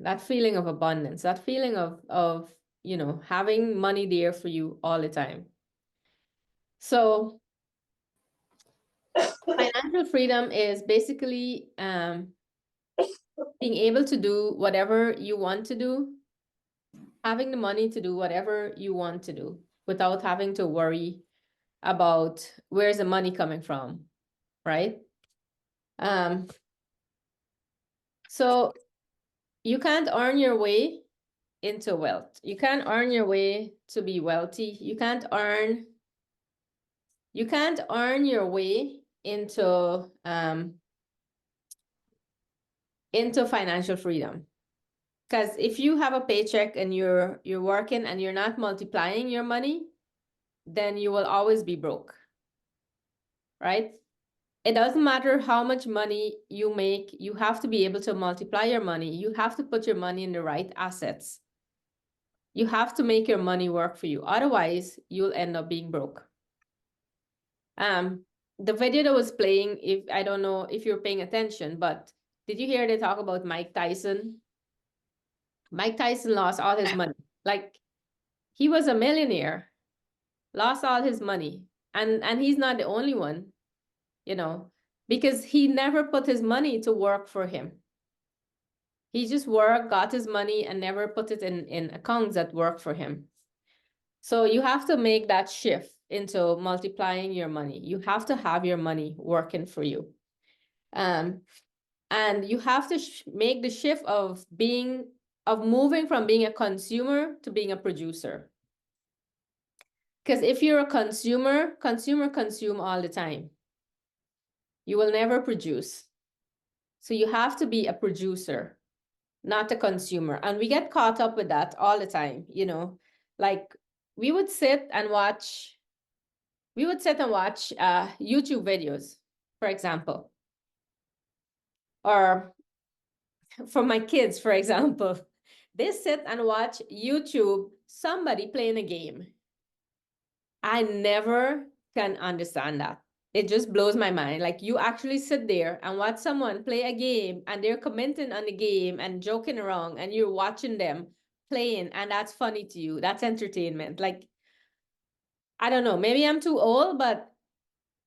that feeling of abundance, that feeling of having money there for you all the time. So financial freedom is basically being able to do whatever you want to do, having the money to do whatever you want to do without having to worry about where's the money coming from, right? So you can't earn your way into wealth. You can't earn your way to be wealthy. You can't earn your way into financial freedom. Because if you have a paycheck and you're working and you're not multiplying your money, then you will always be broke. Right? It doesn't matter how much money you make, you have to be able to multiply your money. You have to put your money in the right assets. You have to make your money work for you. Otherwise, you'll end up being broke. The video that was playing, if I don't know if you're paying attention, but did you hear they talk about Mike Tyson? Mike Tyson lost all his money. Like, he was a millionaire, lost all his money. And he's not the only one, because he never put his money to work for him. He just worked, got his money, and never put it in accounts that work for him. So you have to make that shift into multiplying your money. You have to have your money working for you. And you have to make the shift of moving from being a consumer to being a producer. Because if you're a consumer consume all the time. You will never produce. So you have to be a producer, not a consumer. And we get caught up with that all the time, like we would sit and watch YouTube videos, for example. Or for my kids, for example, they sit and watch YouTube, somebody playing a game. I never can understand that. It just blows my mind. Like, you actually sit there and watch someone play a game and they're commenting on the game and joking around and you're watching them playing, and that's funny to you. That's entertainment. Like, I don't know, maybe I'm too old, but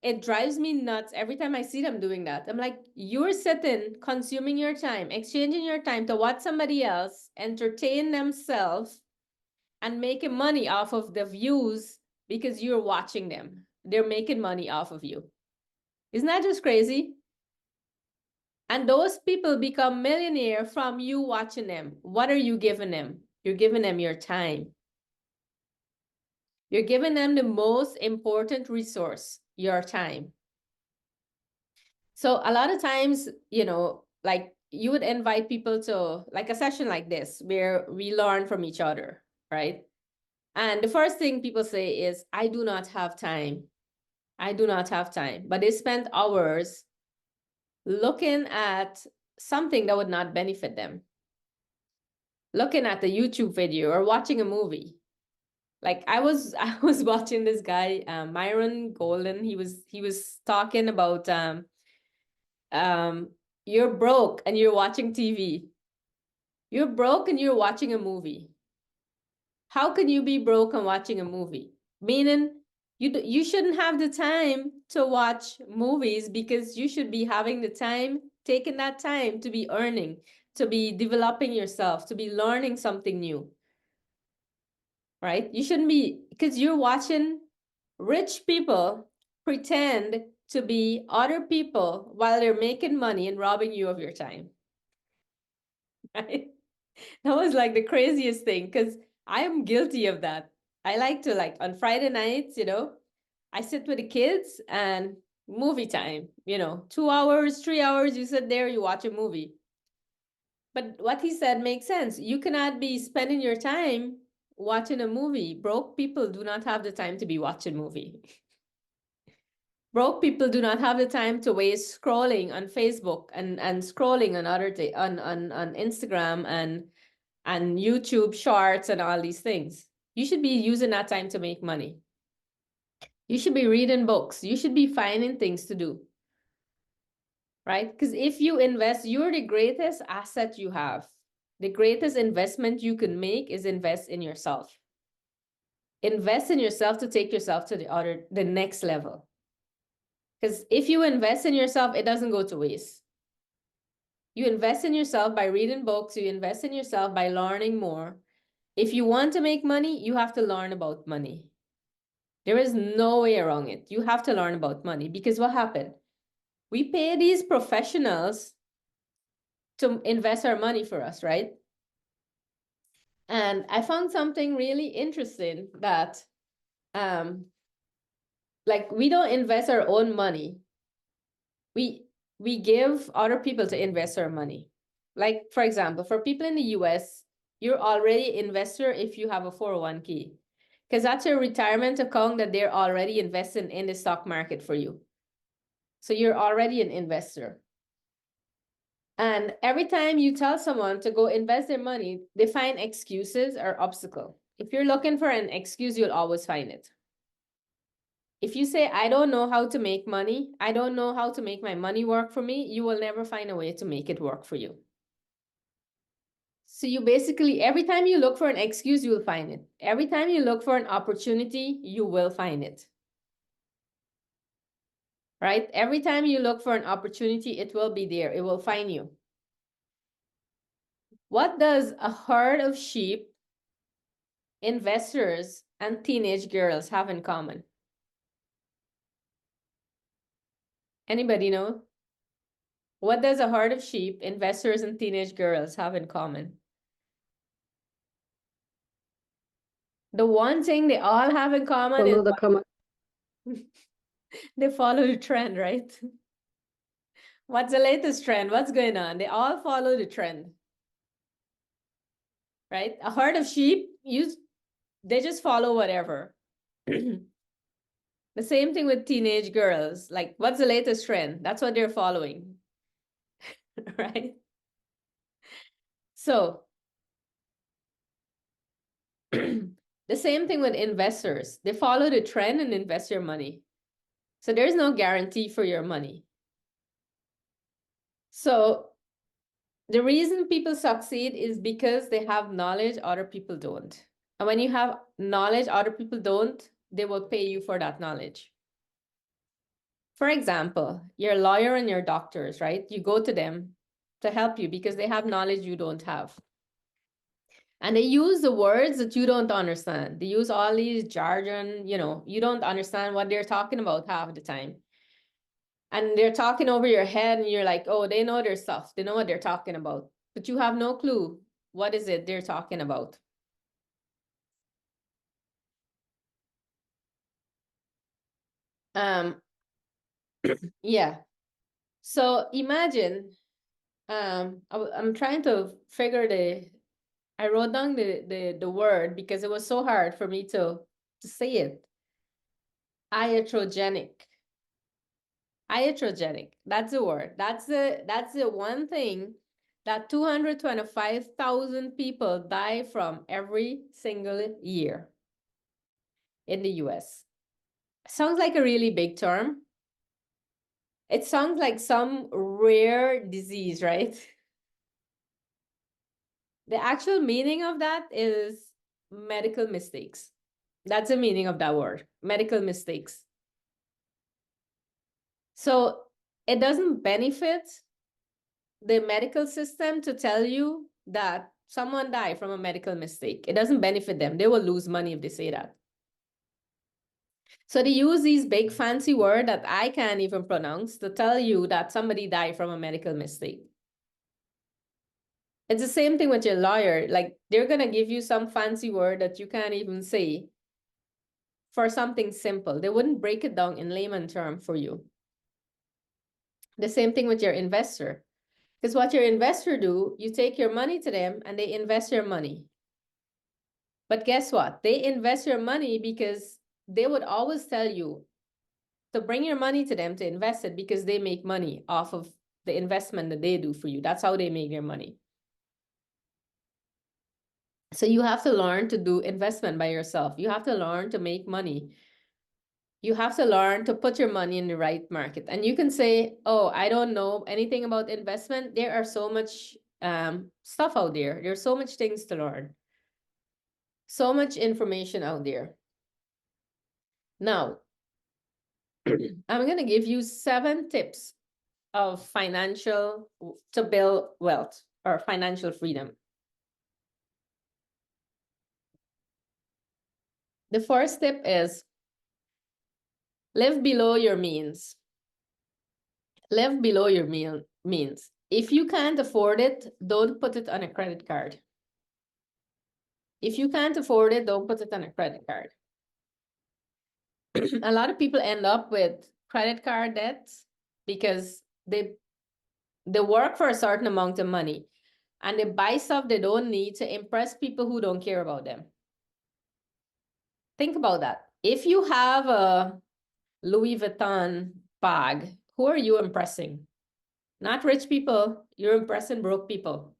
it drives me nuts every time I see them doing that. I'm like, you're sitting, consuming your time, exchanging your time to watch somebody else entertain themselves and making money off of the views because you're watching them. They're making money off of you. Isn't that just crazy? And those people become millionaire from you watching them. What are you giving them? You're giving them your time. You're giving them the most important resource, your time. So a lot of times, like, you would invite people to like a session like this where we learn from each other, right? And the first thing people say is, I do not have time. I do not have time. But they spend hours looking at something that would not benefit them. Looking at the YouTube video or watching a movie. Like, I was watching this guy, Myron Golden. He was talking about you're broke and you're watching TV. You're broke and you're watching a movie. How can you be broke and watching a movie? Meaning, you shouldn't have the time to watch movies, because you should be having the time, taking that time to be earning, to be developing yourself, to be learning something new. Right? You shouldn't be, because you're watching rich people pretend to be other people while they're making money and robbing you of your time. Right? That was like the craziest thing, because I am guilty of that. I like to, like, on Friday nights, I sit with the kids and movie time, 2 hours, 3 hours, you sit there, you watch a movie. But what he said makes sense. You cannot be spending your time watching a movie. Broke people do not have the time to be watching movie. Broke people do not have the time to waste scrolling on Facebook and scrolling on on Instagram and YouTube shorts and all these things. You should be using that time to make money. You should be reading books. You should be finding things to do. Right? Because if you invest, you're the greatest asset you have. The greatest investment you can make is invest in yourself. Invest in yourself to take yourself to the next level. Because if you invest in yourself, it doesn't go to waste. You invest in yourself by reading books, you invest in yourself by learning more. If you want to make money, you have to learn about money. There is no way around it. You have to learn about money because what happened? We pay these professionals to invest our money for us, right? And I found something really interesting that like we don't invest our own money. We give other people to invest our money. Like, for example, for people in the US, you're already an investor if you have a 401k, because that's your retirement account that they're already investing in the stock market for you. So you're already an investor. And every time you tell someone to go invest their money, they find excuses or obstacle. If you're looking for an excuse, you'll always find it. If you say, I don't know how to make money, I don't know how to make my money work for me, you will never find a way to make it work for you. So you basically, every time you look for an excuse, you will find it. Every time you look for an opportunity, you will find it. Right? Every time you look for an opportunity, it will be there. It will find you. What does a herd of sheep, investors, and teenage girls have in common? Anybody know? What does a herd of sheep, investors, and teenage girls have in common? The one thing they all have in common is they follow the trend, right? What's the latest trend? What's going on? They all follow the trend, right? A herd of sheep, they just follow whatever. The same thing with teenage girls. Like, what's the latest trend? That's what they're following, right? So, the same thing with investors. They follow the trend and invest your money. So there's no guarantee for your money. So the reason people succeed is because they have knowledge other people don't. And when you have knowledge other people don't, they will pay you for that knowledge. For example, your lawyer and your doctors, right? You go to them to help you because they have knowledge you don't have. And they use the words that you don't understand. They use all these jargon, you don't understand what they're talking about half the time. And they're talking over your head and you're like, oh, they know their stuff. They know what they're talking about. But you have no clue what is it they're talking about. Yeah. So imagine, I'm trying to figure I wrote down the word because it was so hard for me to say it. Iatrogenic. Iatrogenic. That's the word. That's the one thing that 225,000 people die from every single year in the US. Sounds like a really big term. It sounds like some rare disease, right? The actual meaning of that is medical mistakes. That's the meaning of that word, medical mistakes. So it doesn't benefit the medical system to tell you that someone died from a medical mistake. It doesn't benefit them. They will lose money if they say that. So they use these big fancy words that I can't even pronounce to tell you that somebody died from a medical mistake. It's the same thing with your lawyer. Like, they're going to give you some fancy word that you can't even say for something simple. They wouldn't break it down in layman term for you. The same thing with your investor. Because what your investor do, you take your money to them and they invest your money. But guess what? They invest your money because they would always tell you to bring your money to them to invest it because they make money off of the investment that they do for you. That's how they make their money. So you have to learn to do investment by yourself. You have to learn to make money. You have to learn to put your money in the right market. And you can say, oh, I don't know anything about investment. There are so much stuff out there. There's so much things to learn. So much information out there. Now, I'm going to give you 7 tips of to build wealth or financial freedom. The first tip is live below your means. Live below your means. If you can't afford it, don't put it on a credit card. If you can't afford it, don't put it on a credit card. A lot of people end up with credit card debts because they work for a certain amount of money and they buy stuff they don't need to impress people who don't care about them. Think about that. If you have a Louis Vuitton bag, who are you impressing? Not rich people, you're impressing broke people.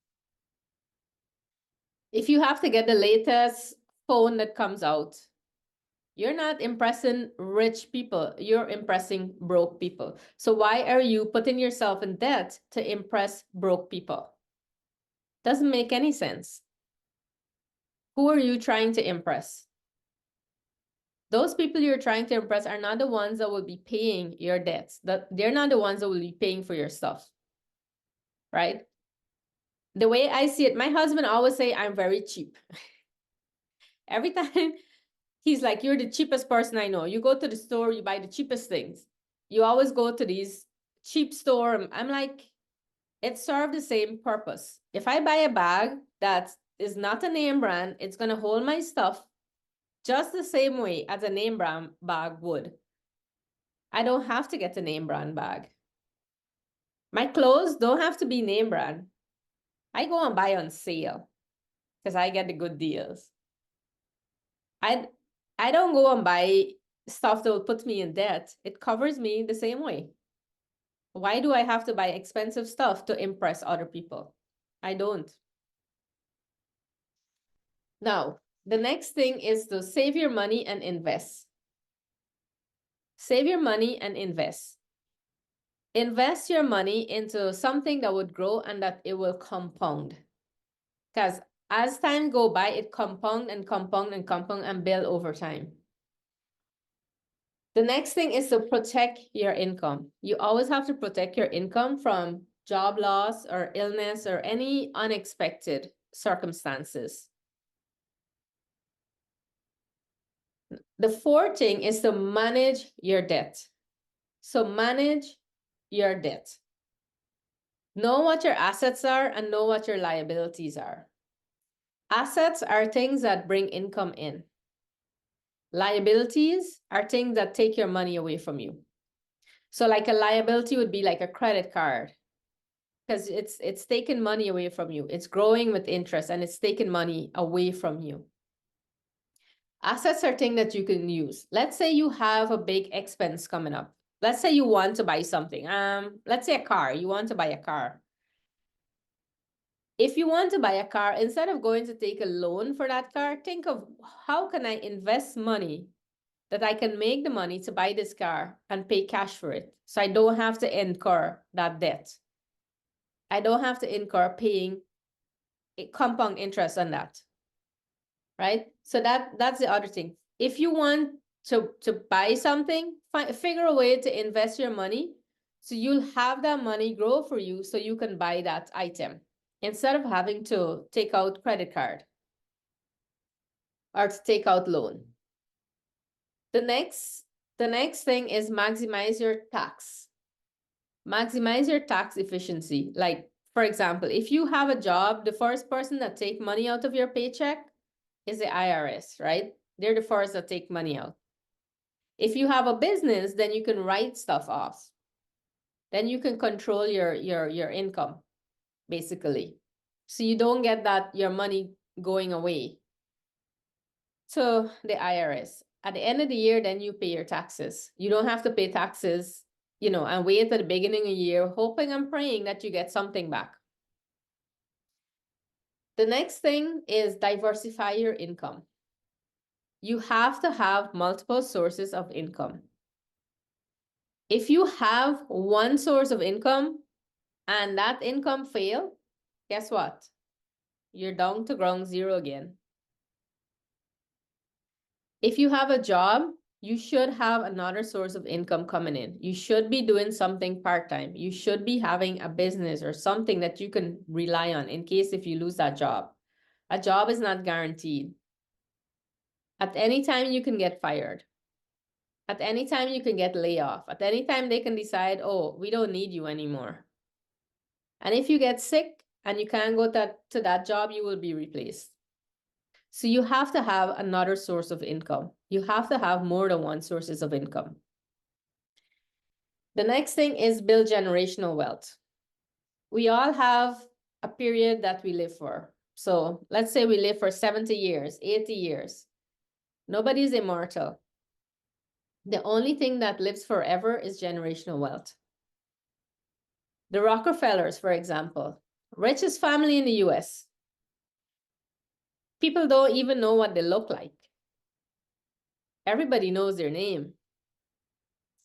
If you have to get the latest phone that comes out, you're not impressing rich people, you're impressing broke people. So why are you putting yourself in debt to impress broke people? Doesn't make any sense. Who are you trying to impress? Those people you're trying to impress are not the ones that will be paying your debts. They're not the ones that will be paying for your stuff, right? The way I see it, my husband always say I'm very cheap. Every time he's like, you're the cheapest person I know. You go to the store, you buy the cheapest things. You always go to these cheap store. I'm like, it serves the same purpose. If I buy a bag that is not a name brand, it's going to hold my stuff just the same way as a name brand bag would. I don't have to get a name brand bag. My clothes don't have to be name brand. I go and buy on sale because I get the good deals. I don't go and buy stuff that will put me in debt. It covers me the same way. Why do I have to buy expensive stuff to impress other people? I don't. Now, the next thing is to save your money and invest. Save your money and invest. Invest your money into something that would grow and that it will compound. Because as time go by, it compound and compound and compound and build over time. The next thing is to protect your income. You always have to protect your income from job loss or illness or any unexpected circumstances. The fourth thing is to manage your debt. So manage your debt. Know what your assets are and know what your liabilities are. Assets are things that bring income in. Liabilities are things that take your money away from you. So like a liability would be like a credit card because it's taking money away from you. It's growing with interest and it's taking money away from you. Assets are things that you can use. Let's say you have a big expense coming up. Let's say you want to buy something. Let's say a car. You want to buy a car. If you want to buy a car, instead of going to take a loan for that car, think of how can I invest money that I can make the money to buy this car and pay cash for it. So I don't have to incur that debt. I don't have to incur paying a compound interest on that. Right? So that's the other thing. If you want to buy something, figure a way to invest your money so you'll have that money grow for you so you can buy that item instead of having to take out credit card or to take out loan. The next thing is maximize your tax. Maximize your tax efficiency. Like, for example, if you have a job, the first person that take money out of your paycheck is the IRS, right? They're the first that take money out. If you have a business, then you can write stuff off. Then you can control your income, basically. So you don't get that your money going away to the IRS. At the end of the year, then you pay your taxes. You don't have to pay taxes, and wait at the beginning of the year, hoping and praying that you get something back. The next thing is diversify your income. You have to have multiple sources of income. If you have one source of income and that income fail, guess what? You're down to ground zero again. If you have a job, you should have another source of income coming in. You should be doing something part-time. You should be having a business or something that you can rely on in case if you lose that job. A job is not guaranteed. At any time you can get fired. At any time you can get laid off. At any time they can decide, oh, we don't need you anymore. And if you get sick and you can't go to that job, you will be replaced. So you have to have another source of income. You have to have more than one sources of income. The next thing is build generational wealth. We all have a period that we live for. So let's say we live for 70 years, 80 years. Nobody's immortal. The only thing that lives forever is generational wealth. The Rockefellers, for example, richest family in the US. People don't even know what they look like. Everybody knows their name.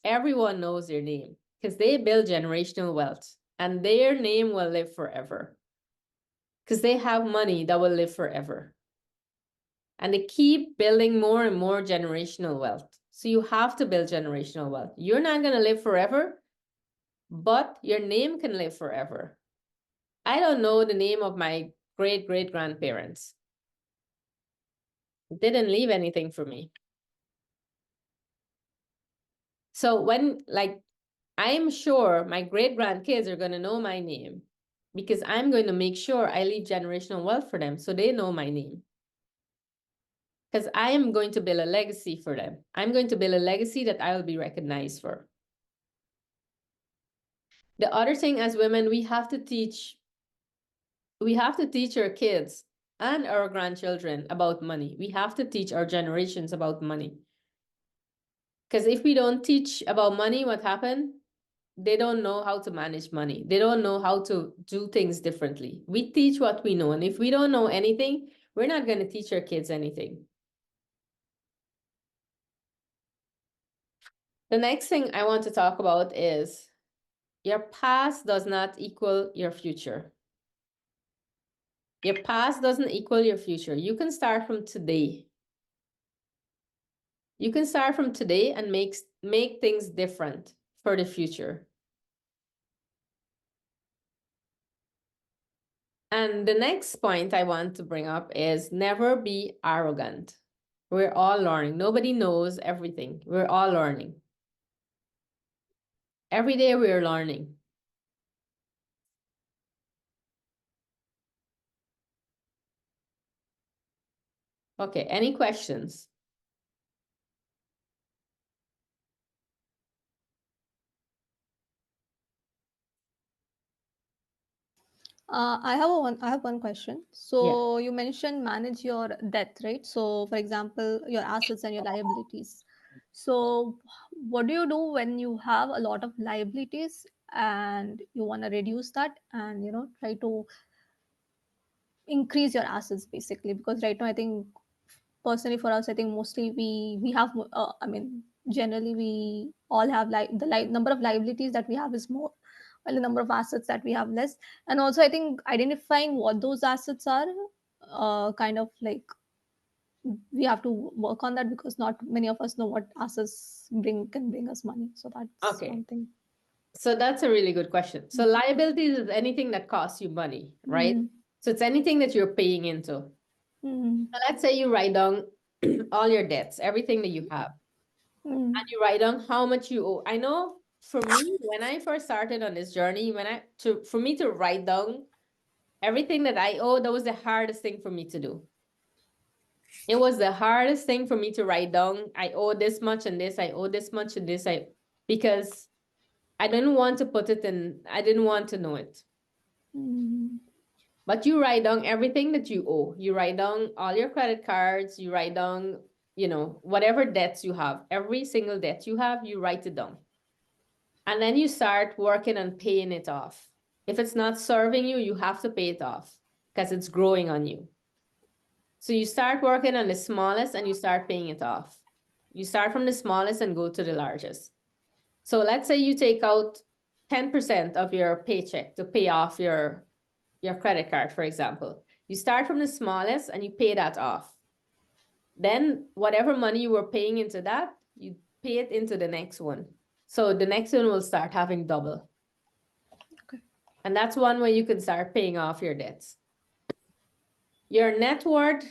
Everyone knows their name because they build generational wealth and their name will live forever because they have money that will live forever. And they keep building more and more generational wealth. So you have to build generational wealth. You're not going to live forever, but your name can live forever. I don't know the name of my great-great-grandparents. Didn't leave anything for me. So when, like, I'm sure my great-grandkids are going to know my name because I'm going to make sure I leave generational wealth for them so they know my name. Because I am going to build a legacy for them. I'm going to build a legacy that I will be recognized for. The other thing as women, we have to teach our kids and our grandchildren about money. We have to teach our generations about money. Because if we don't teach about money, what happened? They don't know how to manage money. They don't know how to do things differently. We teach what we know. And if we don't know anything, we're not going to teach our kids anything. The next thing I want to talk about is your past does not equal your future. Your past doesn't equal your future. You can start from today. You can start from today and make things different for the future. And the next point I want to bring up is never be arrogant. We're all learning. Nobody knows everything. We're all learning. Every day we're learning. Okay, any questions? I have one question. So you mentioned manage your debt, right? So for example, your assets and your liabilities. So what do you do when you have a lot of liabilities and you want to reduce that and try to increase your assets basically? Because right now I think personally for us I think mostly we have I mean generally we all have like the number of liabilities that we have is more while the number of assets that we have less. And also I think identifying what those assets are kind of like we have to work on that because not many of us know what assets can bring us money. So that's Okay. one thing. So that's a really good question. So liabilities is anything that costs you money, right? Mm-hmm. So it's anything that you're paying into. Mm-hmm. So let's say you write down all your debts, everything that you have, Mm-hmm. and you write down how much you owe. I know for me, when I first started on this journey, for me to write down everything that I owe, that was the hardest thing for me to do. It was the hardest thing for me to write down. I owe this much and this, I owe this much and this, because I didn't want to put it in, I didn't want to know it. Mm-hmm. But you write down everything that you owe. You write down all your credit cards, you write down, whatever debts you have, every single debt you have, you write it down. And then you start working on paying it off. If it's not serving you, you have to pay it off because it's growing on you. So you start working on the smallest and you start paying it off. You start from the smallest and go to the largest. So let's say you take out 10% of your paycheck to pay off your your credit card, for example. You start from the smallest and you pay that off. Then whatever money you were paying into that, you pay it into the next one. So the next one will start having double. Okay. And that's one way you can start paying off your debts. Your net worth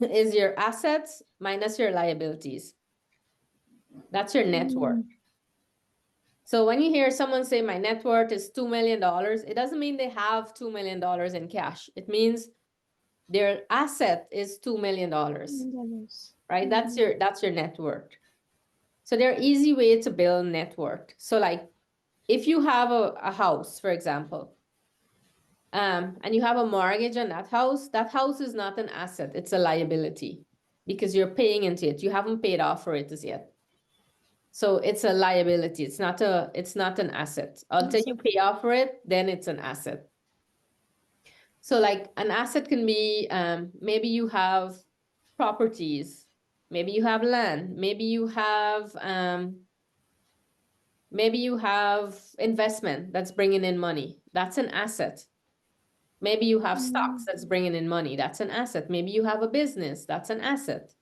is your assets minus your liabilities. That's your net worth. So when you hear someone say my net worth is $2 million, it doesn't mean they have $2 million in cash. It means their asset is $2 million, right? That's your net worth. So there are easy ways to build net worth. So like if you have a house, for example, and you have a mortgage on that house is not an asset, it's a liability because you're paying into it. You haven't paid off for it as yet. So it's a liability. It's not an asset. Until you pay off for it, then it's an asset. So like an asset can be maybe you have properties, maybe you have land, maybe you have investment that's bringing in money. That's an asset. Maybe you have stocks that's bringing in money. That's an asset. Maybe you have a business. That's an asset.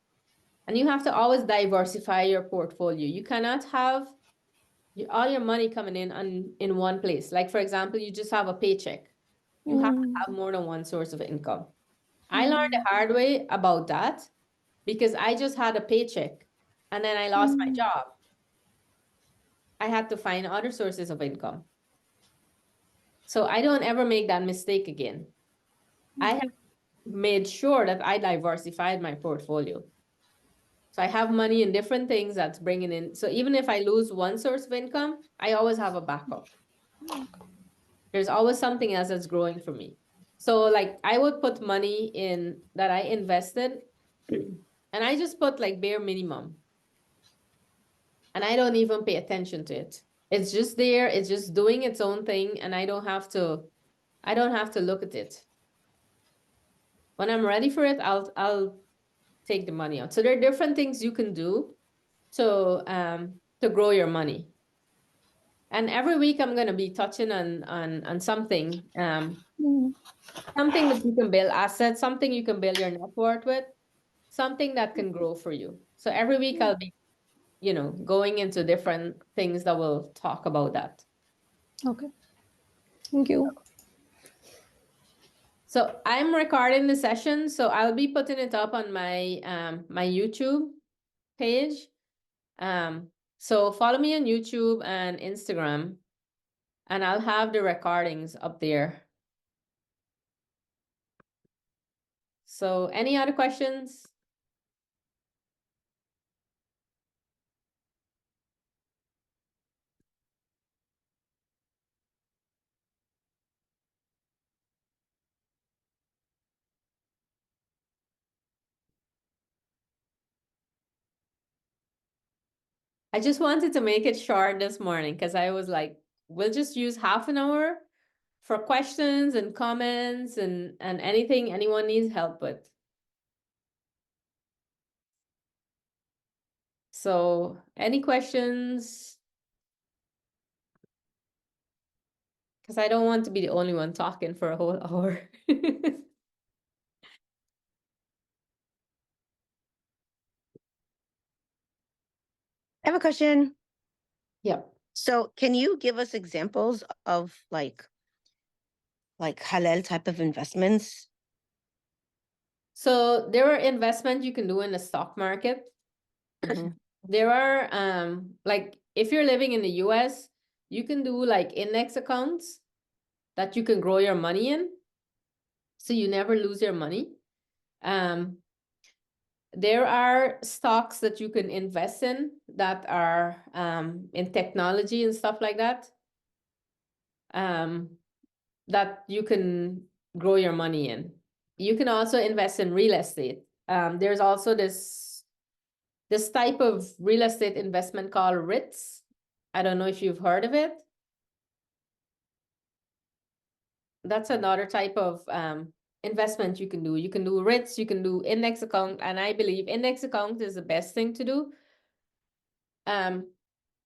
And you have to always diversify your portfolio. You cannot have all your money coming in one place. Like, for example, you just have a paycheck. You have to have more than one source of income. I learned the hard way about that because I just had a paycheck and then I lost my job. I had to find other sources of income. So I don't ever make that mistake again. I have made sure that I diversified my portfolio. So I have money in different things that's bringing in. So even if I lose one source of income, I always have a backup. There's always something else that's growing for me. So like I would put money in that I invested and I just put like bare minimum. And I don't even pay attention to it. It's just there, it's just doing its own thing and I don't have to look at it. When I'm ready for it, I'll take the money out. So there are different things you can do to grow your money. And every week I'm gonna be touching on something, something that you can build assets, something you can build your net worth with, something that can grow for you. So every week I'll be, going into different things that will talk about that. Okay. Thank you. So I'm recording the session, so I'll be putting it up on my my YouTube page. So follow me on YouTube and Instagram, and I'll have the recordings up there. So any other questions? I just wanted to make it short this morning because I was like, we'll just use half an hour for questions and comments and anything anyone needs help with. So any questions? Because I don't want to be the only one talking for a whole hour. I have a question. Yep. So can you give us examples of like halal type of investments? So there are investments you can do in the stock market. There are like if you're living in the US, you can do like index accounts that you can grow your money in. So you never lose your money. There are stocks that you can invest in that are in technology and stuff like that. That you can grow your money in. You can also invest in real estate. There's also this type of real estate investment called REITs. I don't know if you've heard of it. That's another type of investment you can do. You can do REITs, you can do index account, and I believe index account is the best thing to do.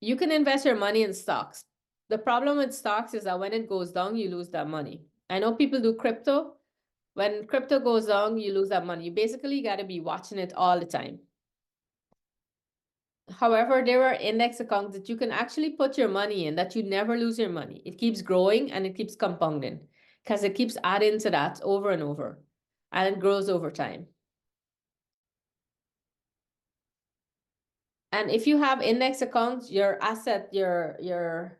You can invest your money in stocks. The problem with stocks is that when it goes down, you lose that money. I know people do crypto. When crypto goes down, you lose that money. You basically got to be watching it all the time. However, there are index accounts that you can actually put your money in that you never lose your money. It keeps growing and it keeps compounding because it keeps adding to that over and over, and it grows over time. And if you have index accounts, your asset, your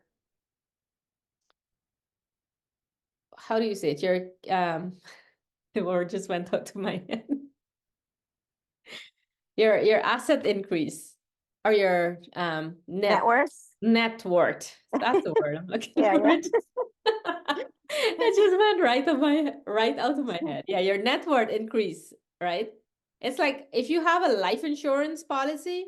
how do you say it? Your the word just went out to my head. Your asset increase or your Net worth. net worth. That's the word I'm looking Yeah, for. yeah. It just went right out of my head. Yeah, your net worth increase, right? It's like if you have a life insurance policy,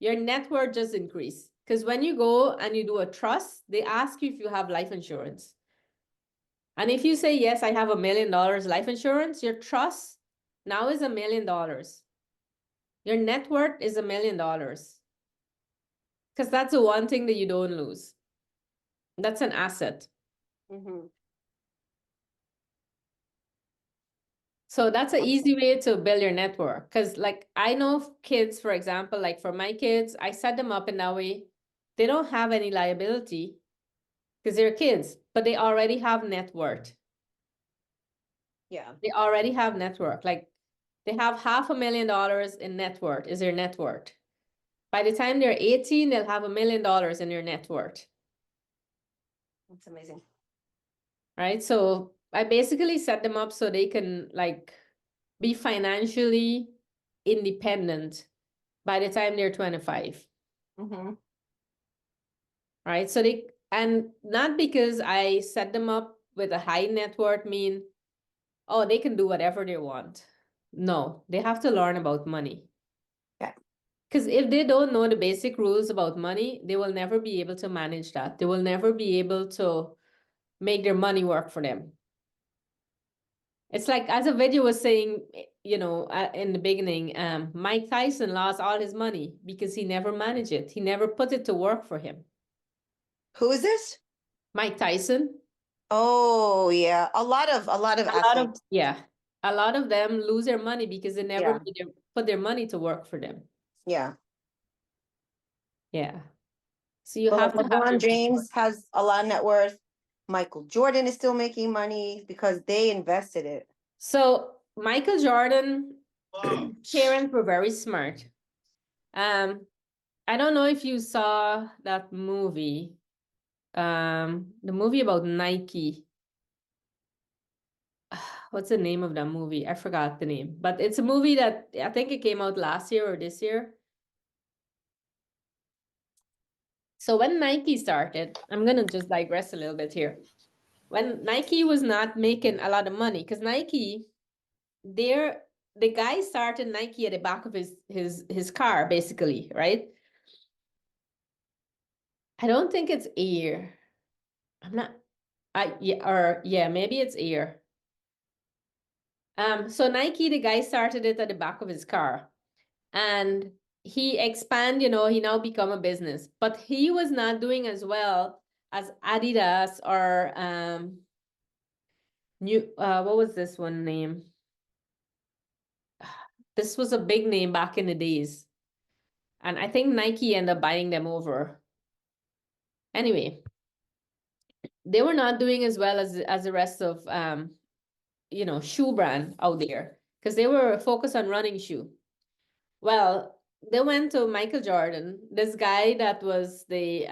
your net worth just increase. Because when you go and you do a trust, they ask you if you have life insurance. And if you say, yes, I have $1 million life insurance, your trust now is $1 million. Your net worth is $1 million. Because that's the one thing that you don't lose. That's an asset. Mm-hmm. So that's an easy way to build your network. Because like I know kids, for example, like for my kids, I set them up in that way. They don't have any liability because they're kids, but they already have net worth. Yeah. They already have net worth. Like they have $500,000 in net worth is their net worth. By the time they're 18, they'll have $1 million in their net worth. That's amazing. Right. So I basically set them up so they can like be financially independent by the time they're 25. Mm-hmm. Right. So they, and not because I set them up with a high net worth mean, oh, they can do whatever they want. No, they have to learn about money. Yeah. Because if they don't know the basic rules about money, they will never be able to manage that. They will never be able to make their money work for them. It's like, as a video was saying, in the beginning, Mike Tyson lost all his money because he never managed it. He never put it to work for him. Who is this? Mike Tyson. Oh yeah, a lot of athletes. A lot of them lose their money because they never Yeah. put their money to work for them. Yeah. Yeah. So you But have like to have LeBron your James has a lot of net worth. Michael Jordan is still making money because they invested it. So Michael Jordan parents were very smart. I don't know if you saw that movie, the movie about Nike. What's the name of that movie? I forgot the name, but it's a movie that I think it came out last year or this year. So when Nike started, I'm gonna just digress a little bit here. When Nike was not making a lot of money, because Nike, the guy started Nike at the back of his car, basically, right? I don't think it's Air. I'm not. Maybe it's Air. So Nike, the guy started it at the back of his car, and he expand. He now become a business, but he was not doing as well as Adidas or what was this one name? This was a big name back in the days. And I think Nike ended up buying them over. Anyway, they were not doing as well as the rest of shoe brand out there because they were focused on running shoe. Well, they went to Michael Jordan, this guy that was the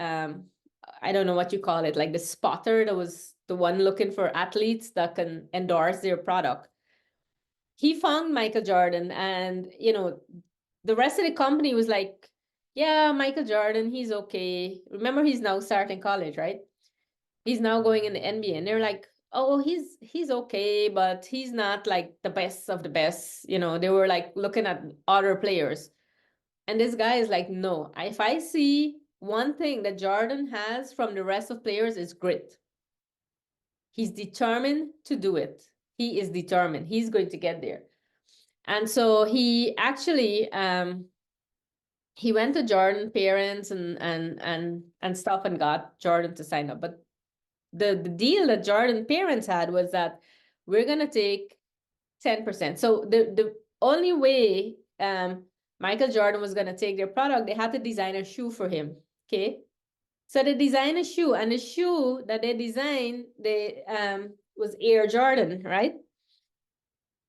I don't know what you call it, like the spotter that was the one looking for athletes that can endorse their product. He found Michael Jordan, and the rest of the company was like, yeah, Michael Jordan, he's okay. Remember, he's now starting college, right? He's now going in the NBA, and they're like, oh, he's okay, but he's not like the best of the best. They were like looking at other players. And this guy is like, no, if I see one thing that Jordan has from the rest of players is grit. He's determined to do it. He is determined. He's going to get there. And so he actually he went to Jordan parents and stuff and got Jordan to sign up. But the deal that Jordan parents had was that we're gonna take 10%. So the only way Michael Jordan was gonna take their product, they had to design a shoe for him. Okay. So they designed a shoe, and the shoe that they designed, they was Air Jordan, right?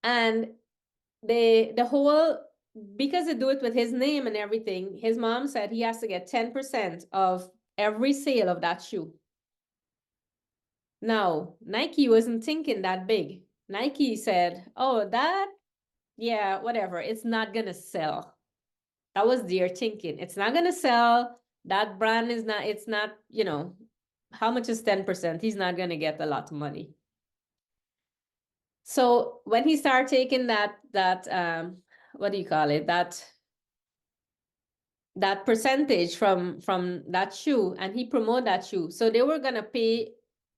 And the whole, because they do it with his name and everything, his mom said he has to get 10% of every sale of that shoe. Now, Nike wasn't thinking that big. Nike said, oh, that, yeah, whatever, it's not gonna sell. That was their thinking. It's not gonna sell. That brand is not, it's not, you know, how much is 10%? He's not gonna get a lot of money. So when he started taking that what do you call it? That percentage from that shoe, and he promoted that shoe. So they were gonna pay,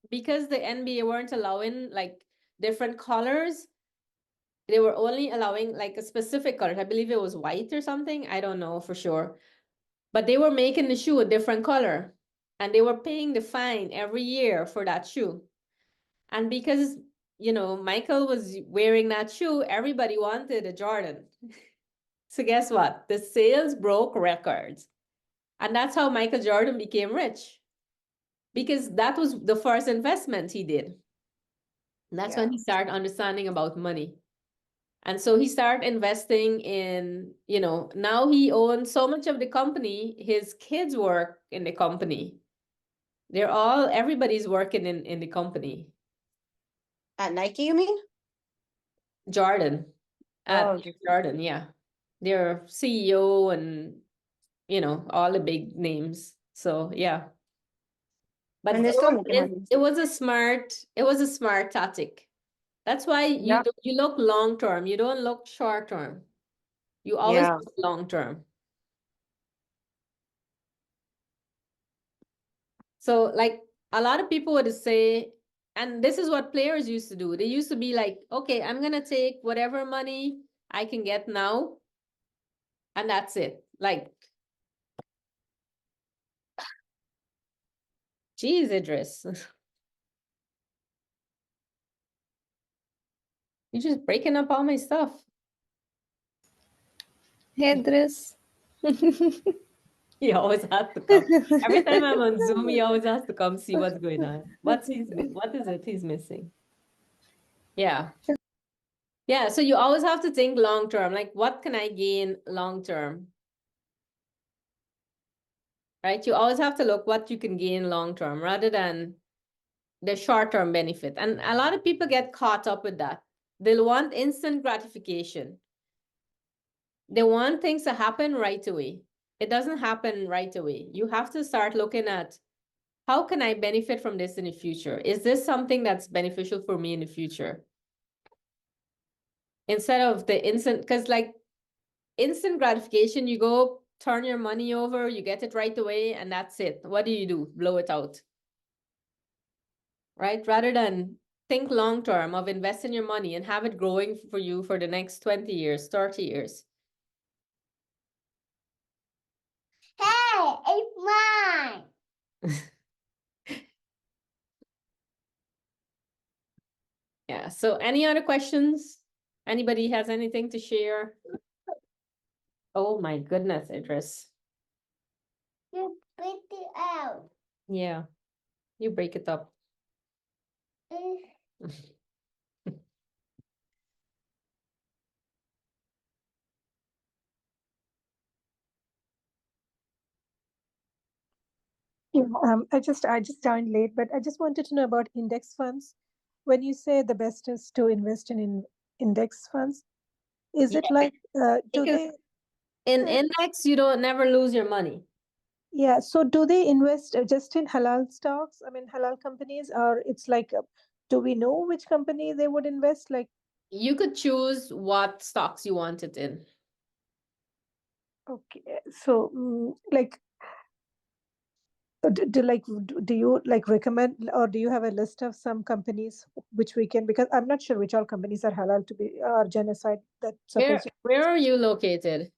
because the NBA weren't allowing like different colors. They were only allowing like a specific color. I believe it was white or something. I don't know for sure. But they were making the shoe a different color, and they were paying the fine every year for that shoe. And because, you know, Michael was wearing that shoe, everybody wanted a Jordan. So guess what? The sales broke records. And that's how Michael Jordan became rich, because that was the first investment he did. And that's when he started understanding about money. And so he started investing in, you know, now he owns so much of the company. His kids work in the company. Everybody's working in the company. At Nike, you mean? Jordan, at Oh, Jordan, yeah. Their CEO and, you know, all the big names. So, yeah. But and they're still making money. it was a smart tactic. That's why Yep. you look long term. You don't look short term. You always Yeah. look long term. So like a lot of people would say, and this is what players used to do. They used to be like, okay, I'm gonna take whatever money I can get now, and that's it. Like, geez, Idris, you're just breaking up all my stuff. Hey, Dris. He always has to come. Every time I'm on Zoom, he always has to come see what's going on. What is it he's missing? Yeah. Yeah, so you always have to think long term. Like, what can I gain long term? Right? You always have to look what you can gain long term rather than the short term benefit. And a lot of people get caught up with that. They'll want instant gratification. They want things to happen right away. It doesn't happen right away. You have to start looking at, how can I benefit from this in the future? Is this something that's beneficial for me in the future? Instead of the instant, because like instant gratification, you go turn your money over, you get it right away, and that's it. What do? Blow it out. Right? Rather than think long term of investing your money and have it growing for you for the next 20 years, 30 years. Hey, it's mine. Yeah. So any other questions? Anybody has anything to share? Oh my goodness, Idris. You spit it out. Yeah. You break it up. Yeah, I just joined late, but I just wanted to know about index funds. When you say the best is to invest in index funds, is it Yeah. like do Because they? in index, you don't never lose your money. Yeah, so do they invest just in halal stocks? I mean, halal companies, or it's like, do we know which company they would invest? Like, You could choose what stocks you want it in. okay, so like, do you like recommend, or do you have a list of some companies which we can? Because I'm not sure which all companies are halal to be or genocide that supposed Where are you located?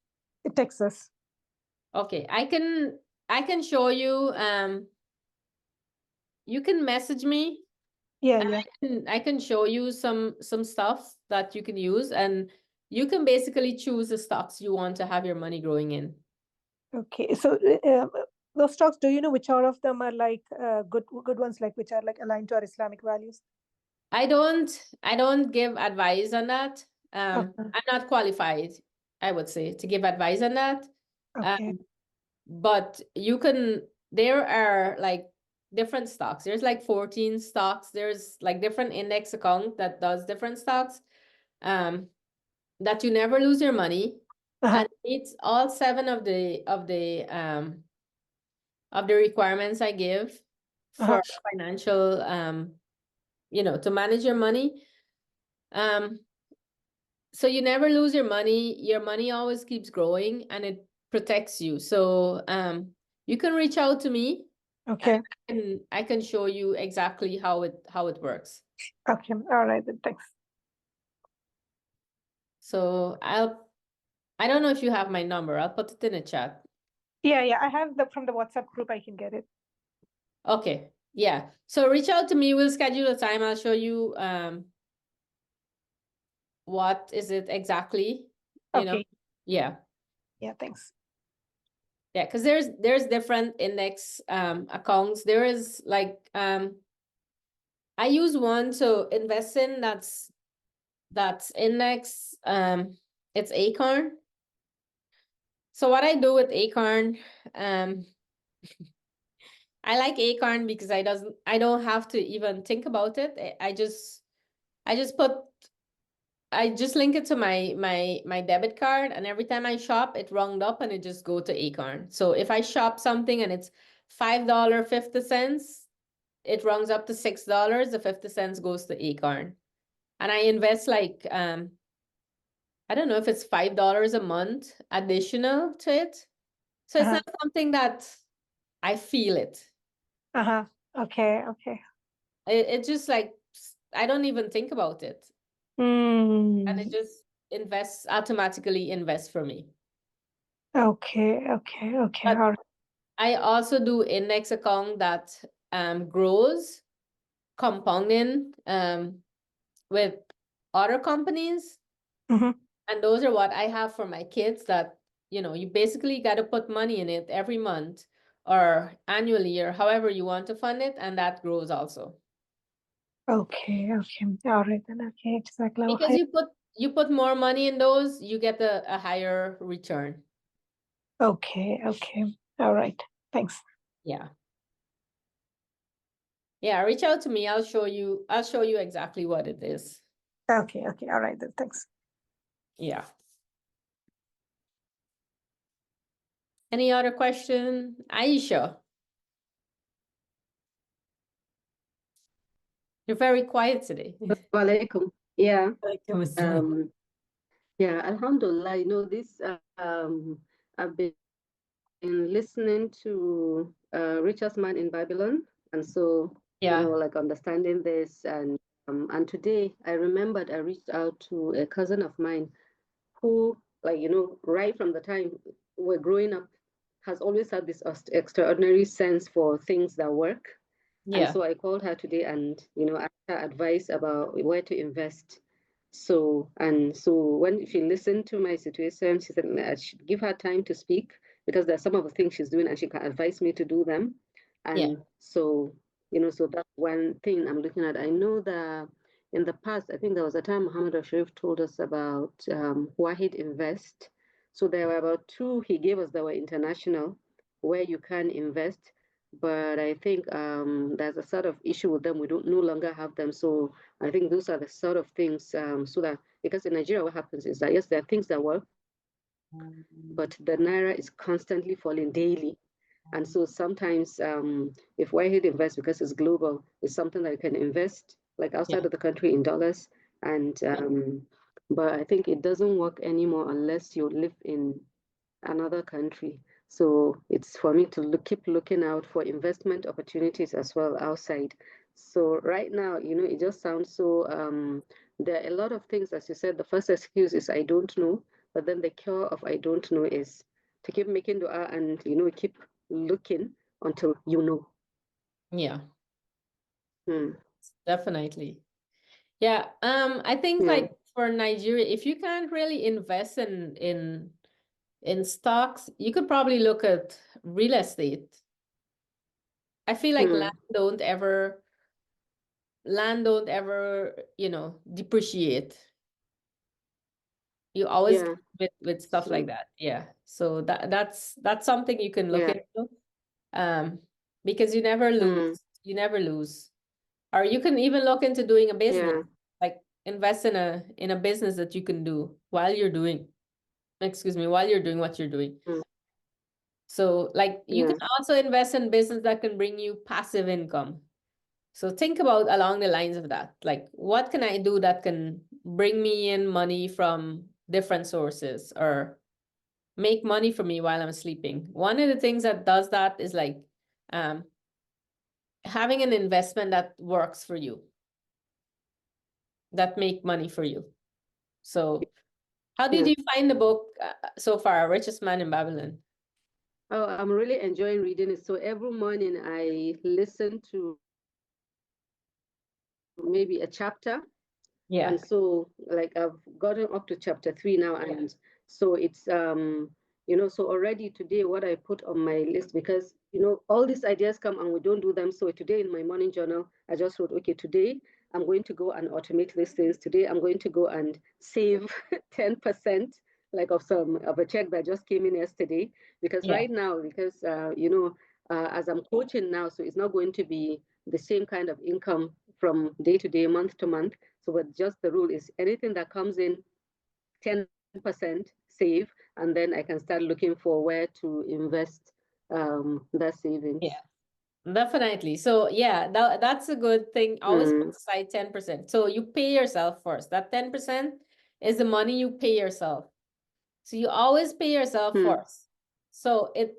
Texas. Okay, I can show you you can message me. Yeah, And yeah. I can show you some stuff that you can use, and you can basically choose the stocks you want to have your money growing in. Okay. So those stocks, do you know which all of them are like good ones, like which are like aligned to our Islamic values? I don't give advice on that. Okay. I'm not qualified, I would say, to give advice on that. Okay. But you can, there are like different stocks. There's like 14 stocks. There's like different index account that does different stocks. That you never lose your money. Uh-huh. And it's all 7 of the requirements I give Uh-huh. for financial to manage your money. So you never lose your money always keeps growing, and it protects you. So you can reach out to me, Okay. and I can show you exactly how it works. Okay. All right then. Thanks. So I don't know if you have my number. I'll put it in a chat. Yeah, yeah. I have the from the WhatsApp group. I can get it. Okay. Yeah. So reach out to me. We'll schedule a time. I'll show you what is it exactly, Okay. Yeah. Yeah. Thanks. Yeah, because there's different index accounts. There is like I use one to invest in that's index it's Acorn. So what I do with Acorn, I like Acorn because I don't have to even think about it. I just put I just link it to my debit card, and every time I shop, it round up and it just go to Acorn. So if I shop something and it's $5.50, it rounds up to $6. The 50 cents goes to Acorn, and I invest like I don't know if it's $5 a month additional to it. So it's Uh-huh. not something that I feel it. Uh-huh. Okay. Okay. It just like I don't even think about it, and it Mm. just automatically invests for me. Okay. Okay. Okay. But All right. I also do index account that grows compounding with other companies. Mm-hmm. And those are what I have for my kids that, you basically got to put money in it every month or annually or however you want to fund it. And that grows also. Okay. Okay. All right then. Okay. Jazakallah Because khair. you put more money in those, you get a higher return. Okay. Okay. All right. Thanks. Yeah. Yeah, reach out to me. I'll show you exactly what it is. Okay. Okay. All right then. Thanks. Yeah. Any other question? Aisha, you're very quiet today. Walaikum. Yeah. Alaikum assalam. Yeah, Alhamdulillah. This I've been listening to Richest Man in Babylon, and so Yeah. like understanding this, and today I remembered I reached out to a cousin of mine who, like, right from the time we're growing up, has always had this extraordinary sense for things that work. And Yeah. so I called her today and, asked her advice about where to invest. So when she listened to my situation, she said I should give her time to speak because there are some of the things she's doing and she can advise me to do them. Yeah. And so, so that's one thing I'm looking at. I know that in the past, I think there was a time Muhammad Ashraf told us about Wahid Invest. So there were about two he gave us that were international where you can invest. But I think there's a sort of issue with them. We don't no longer have them. So I think those are the sort of things so that because in Nigeria what happens is that yes, there are things that work, but the naira is constantly falling daily. And so sometimes if Whitehead invests because it's global, it's something that you can invest like outside Yeah. of the country in dollars. And but I think it doesn't work anymore unless you live in another country. So it's for me to keep looking out for investment opportunities as well outside. So right now, it just sounds so. There are a lot of things, as you said. The first excuse is I don't know, but then the cure of I don't know is to keep making dua and keep looking until you know. Yeah. Mm. Definitely. Yeah. I think Yeah. like for Nigeria, if you can't really invest in stocks, you could probably look at real estate. I feel like Mm. land don't ever, depreciate. You always Yeah. with stuff like So that. Yeah. So that's something you can look yeah. into. Um, because you never lose. Mm. You never lose. Or you can even look into doing a business, Yeah. like invest in a business that you can do while you're doing, while you're doing what you're doing. Mm. So like you can Yeah. also invest in business that can bring you passive income. So think about along the lines of that. Like what can I do that can bring me in money from different sources or make money for me while I'm sleeping? One of the things that does that is like um having an investment that works for you, that make money for you. So how did Yeah. you find the book so far, Richest Man in Babylon? Oh, I'm really enjoying reading it. So every morning I listen to maybe a chapter. Yeah, And so like I've gotten up to chapter 3 now, and so it's so already today what I put on my list, because all these ideas come and we don't do them. So today in my morning journal I just wrote, okay, today I'm going to go and automate these things. Today I'm going to go and save 10% like of a check that just came in yesterday, because yeah, right now, because as I'm coaching now, so it's not going to be the same kind of income from day to day, month to month. So, but just the rule is anything that comes in, 10% save, and then I can start looking for where to invest that savings. yeah. Definitely. So yeah, that's a good thing. Always put Mm. aside 10%. So you pay yourself first. That 10% is the money you pay yourself. So you always pay yourself Mm. first. So when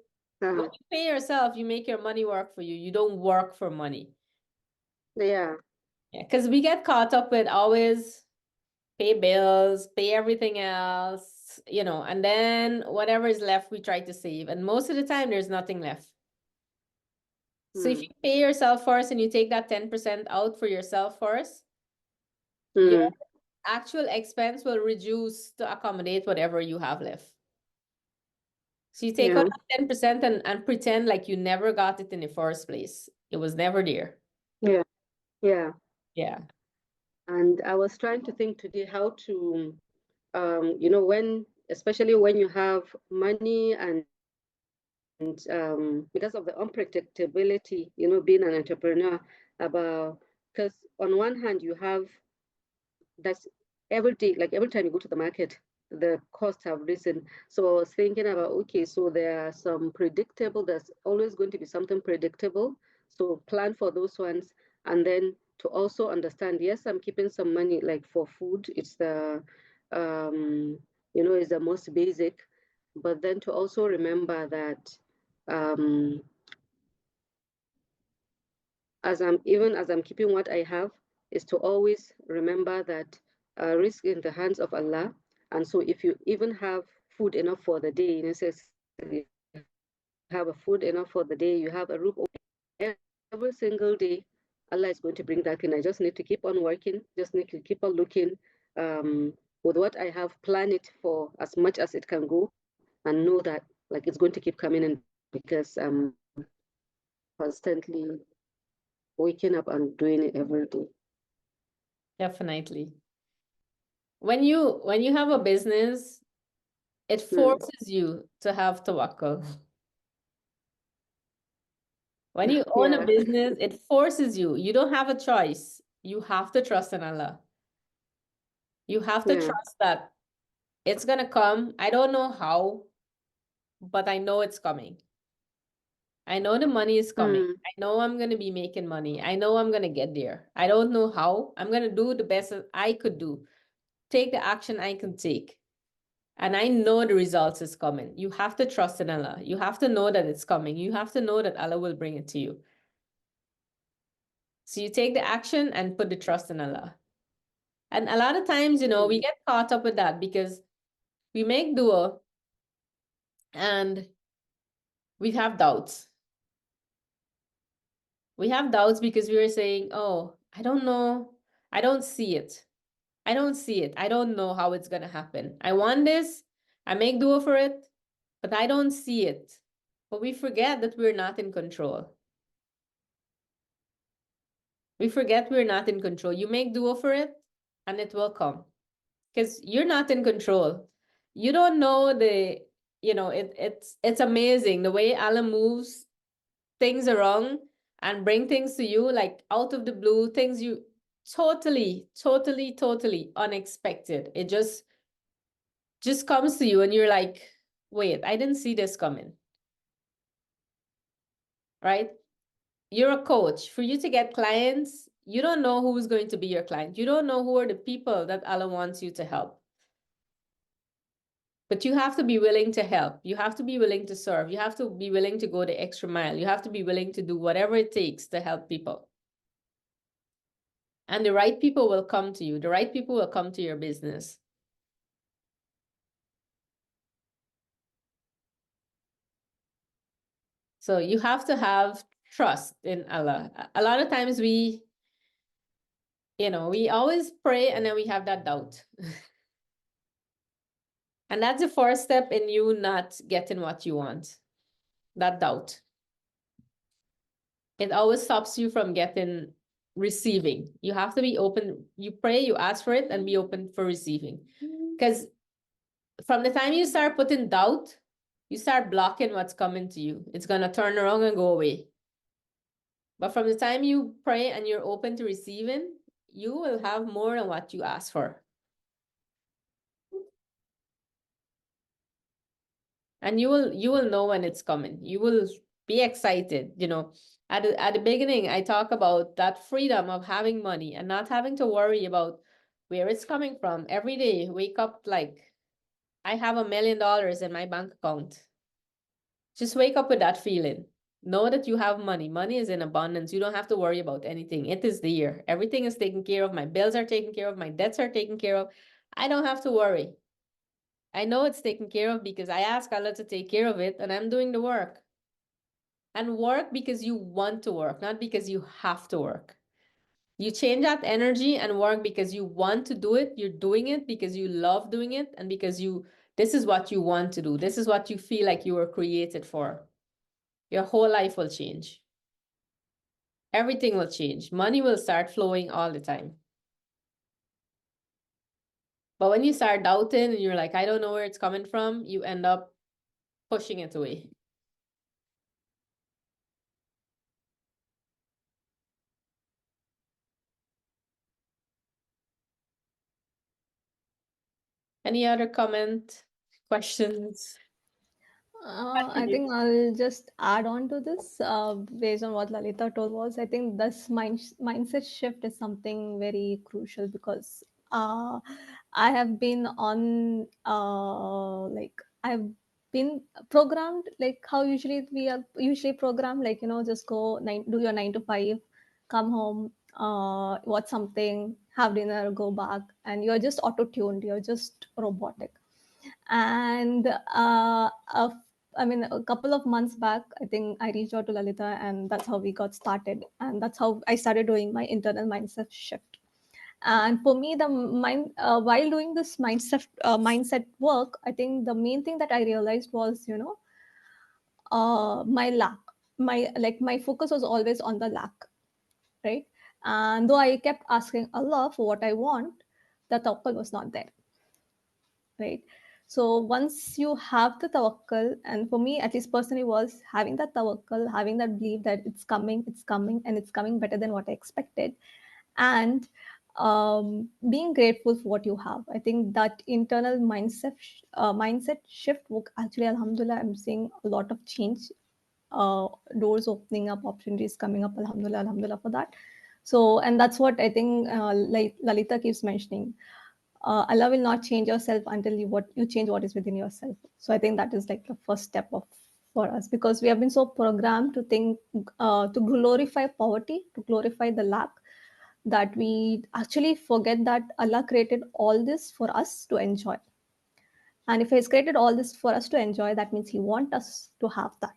Uh-huh. you pay yourself, you make your money work for you. You don't work for money. Yeah. Yeah, because we get caught up with always pay bills, pay everything else, and then whatever is left, we try to save. And most of the time, there's nothing left. So if Mm. you pay yourself first and you take that 10% out for yourself first, your Mm. actual expense will reduce to accommodate whatever you have left. So you take out Yeah. that 10% and pretend like you never got it in the first place. It was never there. Yeah. Yeah. Yeah. And I was trying to think today how to, especially when you have money, and because of the unpredictability, being an entrepreneur, about, because on one hand you have that's every day, like every time you go to the market, the costs have risen. So I was thinking about, okay, so there are some predictable, there's always going to be something predictable. So plan for those ones. And then to also understand, yes, I'm keeping some money like for food. It's um, is the most basic. But then to also remember that um, as I'm keeping what I have, is to always remember that risk in the hands of Allah. And so if you even have food enough for the day, you have a food enough for the day, you have a roof over every single day, Allah is going to bring that in. I just need to keep on working, just need to keep on looking, with what I have, plan it for as much as it can go, and know that like it's going to keep coming in, because constantly waking up and doing it every day. Definitely. When you have a business, it Mm. forces you to have tawakkul. When you own a Yeah. business, it forces you. You don't have a choice. You have to trust in Allah. You have to Yeah. trust that it's gonna come. I don't know how, but I know it's coming. I know the money is coming. Mm. I know I'm gonna be making money. I know I'm gonna get there. I don't know how. I'm gonna do the best that I could do. Take the action I can take. And I know the results is coming. You have to trust in Allah. You have to know that it's coming. You have to know that Allah will bring it to you. So you take the action and put the trust in Allah. And a lot of times, we get caught up with that because we make dua and we have doubts. We have doubts because we were saying, oh, I don't know. I don't see it. I don't see it. I don't know how it's going to happen. I want this. I make do for it, but I don't see it. But we forget that we're not in control. We forget we're not in control. You make do for it and it will come because you're not in control. You don't know it's amazing the way Allah moves things around and bring things to you like out of the blue, things you totally unexpected. It just comes to you and you're like, wait, I didn't see this coming. Right? You're a coach. For you to get clients, you don't know who's going to be your client. You don't know who are the people that Allah wants you to help. But you have to be willing to help. You have to be willing to serve. You have to be willing to go the extra mile. You have to be willing to do whatever it takes to help people. And the right people will come to you. The right people will come to your business. So you have to have trust in Allah. A lot of times we always pray and then we have that doubt. And that's the first step in you not getting what you want. That doubt. It always stops you from receiving. You have to be open. You pray, you ask for it, and be open for receiving. Because from the time you start putting doubt, you start blocking what's coming to you. It's going to turn around and go away. But from the time you pray and you're open to receiving, you will have more than what you ask for. And you will know when it's coming. You will be excited. At the beginning, I talk about that freedom of having money and not having to worry about where it's coming from. Every day, wake up like, I have $1 million in my bank account. Just wake up with that feeling. Know that you have money. Money is in abundance. You don't have to worry about anything. It is there. Everything is taken care of. My bills are taken care of. My debts are taken care of. I don't have to worry. I know it's taken care of because I ask Allah to take care of it and I'm doing the work. And work because you want to work, not because you have to work. You change that energy and work because you want to do it. You're doing it because you love doing it and because this is what you want to do. This is what you feel like you were created for. Your whole life will change. Everything will change. Money will start flowing all the time. But when you start doubting and you're like, I don't know where it's coming from, you end up pushing it away. Any other comment, questions? I think I'll just add on to this based on what Lalita told was. I think this mindset shift is something very crucial because I have been on like I've been programmed like how usually we are usually programmed like just do your 9 to 5, come home, watch something, have dinner, go back, and you're just auto tuned. You're just robotic. And a couple of months back, I think I reached out to Lalita, and that's how we got started. And that's how I started doing my internal mindset shift. And for me, while doing this mindset work, I think the main thing that I realized was, my lack. My focus was always on the lack, right? And though I kept asking Allah for what I want, the tawakkul was not there, right? So once you have the tawakkul, and for me, at least personally, was having that tawakkul, having that belief that it's coming, and it's coming better than what I expected, and being grateful for what you have. I think that internal mindset shift. Actually, Alhamdulillah, I'm seeing a lot of change, doors opening up, opportunities coming up. Alhamdulillah, Alhamdulillah for that. So, and that's what I think, like Lalita keeps mentioning. Allah will not change yourself until you change what is within yourself. So I think that is like the first step for us, because we have been so programmed to think, to glorify poverty, to glorify the lack, that we actually forget that Allah created all this for us to enjoy. And if He's created all this for us to enjoy, that means He wants us to have that.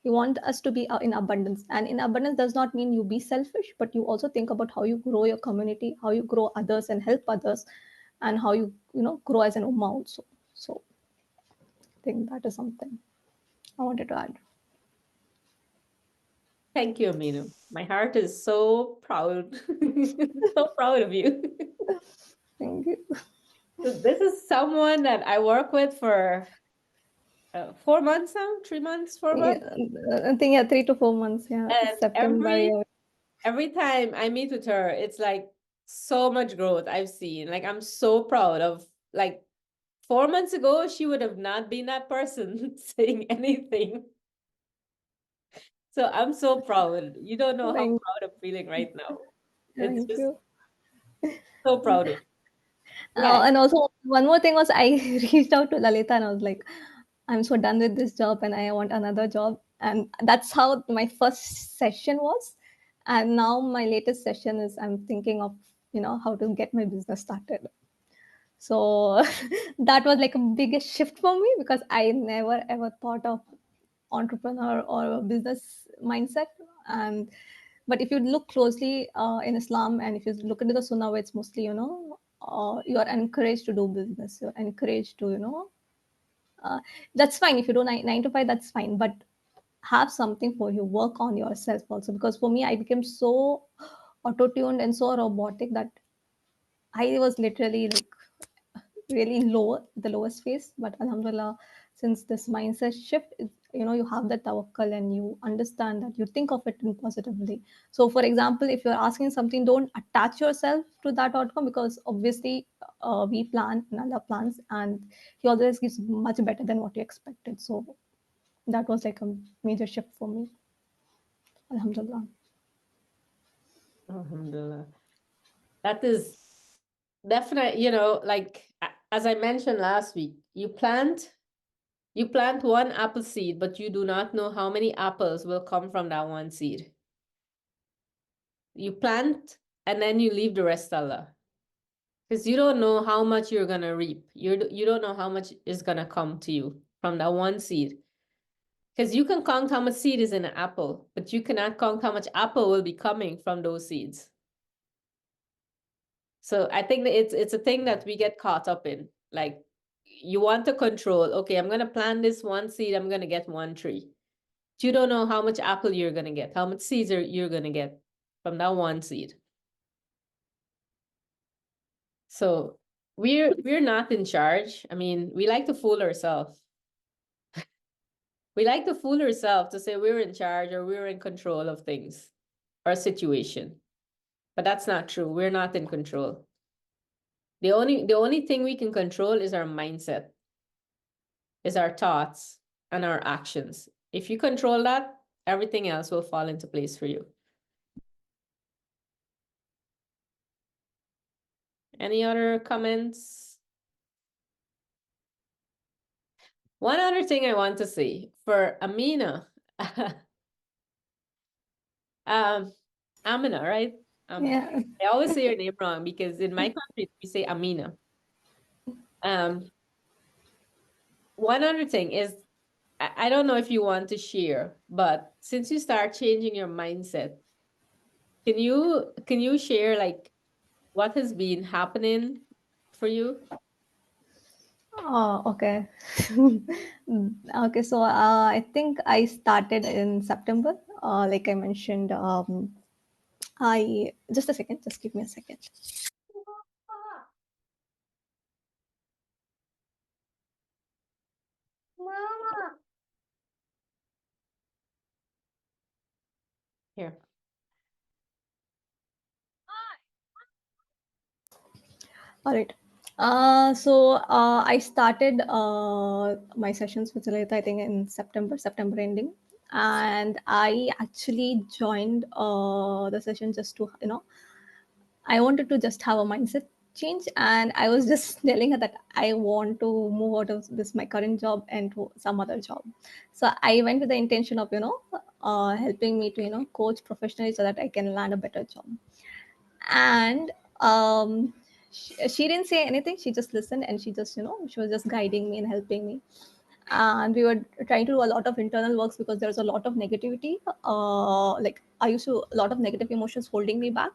He wants us to be in abundance, and in abundance does not mean you be selfish, but you also think about how you grow your community, how you grow others and help others, and how you grow as an ummah also. So I think that is something I wanted to add. Thank you, Aminu. My heart is so proud, so proud of you. Thank you. So this is someone that I work with for 4 months now, 3 months, 4 months. I think 3 to 4 months. Yeah, And September. Yeah. every time I meet with her, it's like so much growth I've seen. Like I'm so proud of, like 4 months ago, she would have not been that person saying anything. So I'm so proud. You don't know how Thank, proud I'm feeling right now. It's thank just you. so proud of. Yeah. And also one more thing was I reached out to Lalita and I was like, I'm so done with this job and I want another job. And that's how my first session was. And now my latest session is I'm thinking of, how to get my business started. So that was like a biggest shift for me because I never ever thought of entrepreneur or a business mindset. And but if you look closely in Islam, and if you look into the Sunnah, where it's mostly you are encouraged to do business. You're encouraged to that's fine if you do 9 to 5. That's fine, but have something for you. Work on yourself also, because for me, I became so auto-tuned and so robotic that I was literally like really low, the lowest phase. But alhamdulillah, since this mindset shift is, you have that tawakkul and you understand that you think of it in positively. So for example, if you're asking something, don't attach yourself to that outcome, because obviously we plan and Allah plans, and he always gives much better than what you expected. So that was like a major shift for me, alhamdulillah. Alhamdulillah. That is definitely, like as I mentioned last week, you plant one apple seed, but you do not know how many apples will come from that one seed. You plant and then you leave the rest Allah. Because you don't know how much you're gonna reap. You don't know how much is gonna come to you from that one seed. Because you can count how much seed is in an apple, but you cannot count how much apple will be coming from those seeds. So I think that it's a thing that we get caught up in. Like you want to control, okay, I'm gonna plant this one seed, I'm gonna get one tree. But you don't know how much apple you're gonna get, how much seeds you're gonna get from that one seed. So we're not in charge. I mean, we like to fool ourselves. We like to fool ourselves to say we're in charge or we're in control of things or situation. But that's not true. We're not in control. The only thing we can control is our mindset, is our thoughts and our actions. If you control that, everything else will fall into place for you. Any other comments? One other thing I want to say for Amina. Amina, right? Yeah. I always say your name wrong because in my country we say Amina. One other thing is, I don't know if you want to share, but since you start changing your mindset, can you share like what has been happening for you? Oh, okay. Okay, so I think I started in September. Like I mentioned, I just a second, just give me a second. Here. All right. I started my sessions with Lalita, I think in September ending, and I actually joined the session just to I wanted to just have a mindset change, and I was just telling her that I want to move out of this my current job and to some other job. So I went with the intention of helping me to coach professionally so that I can land a better job. And she didn't say anything. She just listened, and she just she was just guiding me and helping me. and we were trying to do a lot of internal works because there was a lot of negativity. Like I used to a lot of negative emotions holding me back.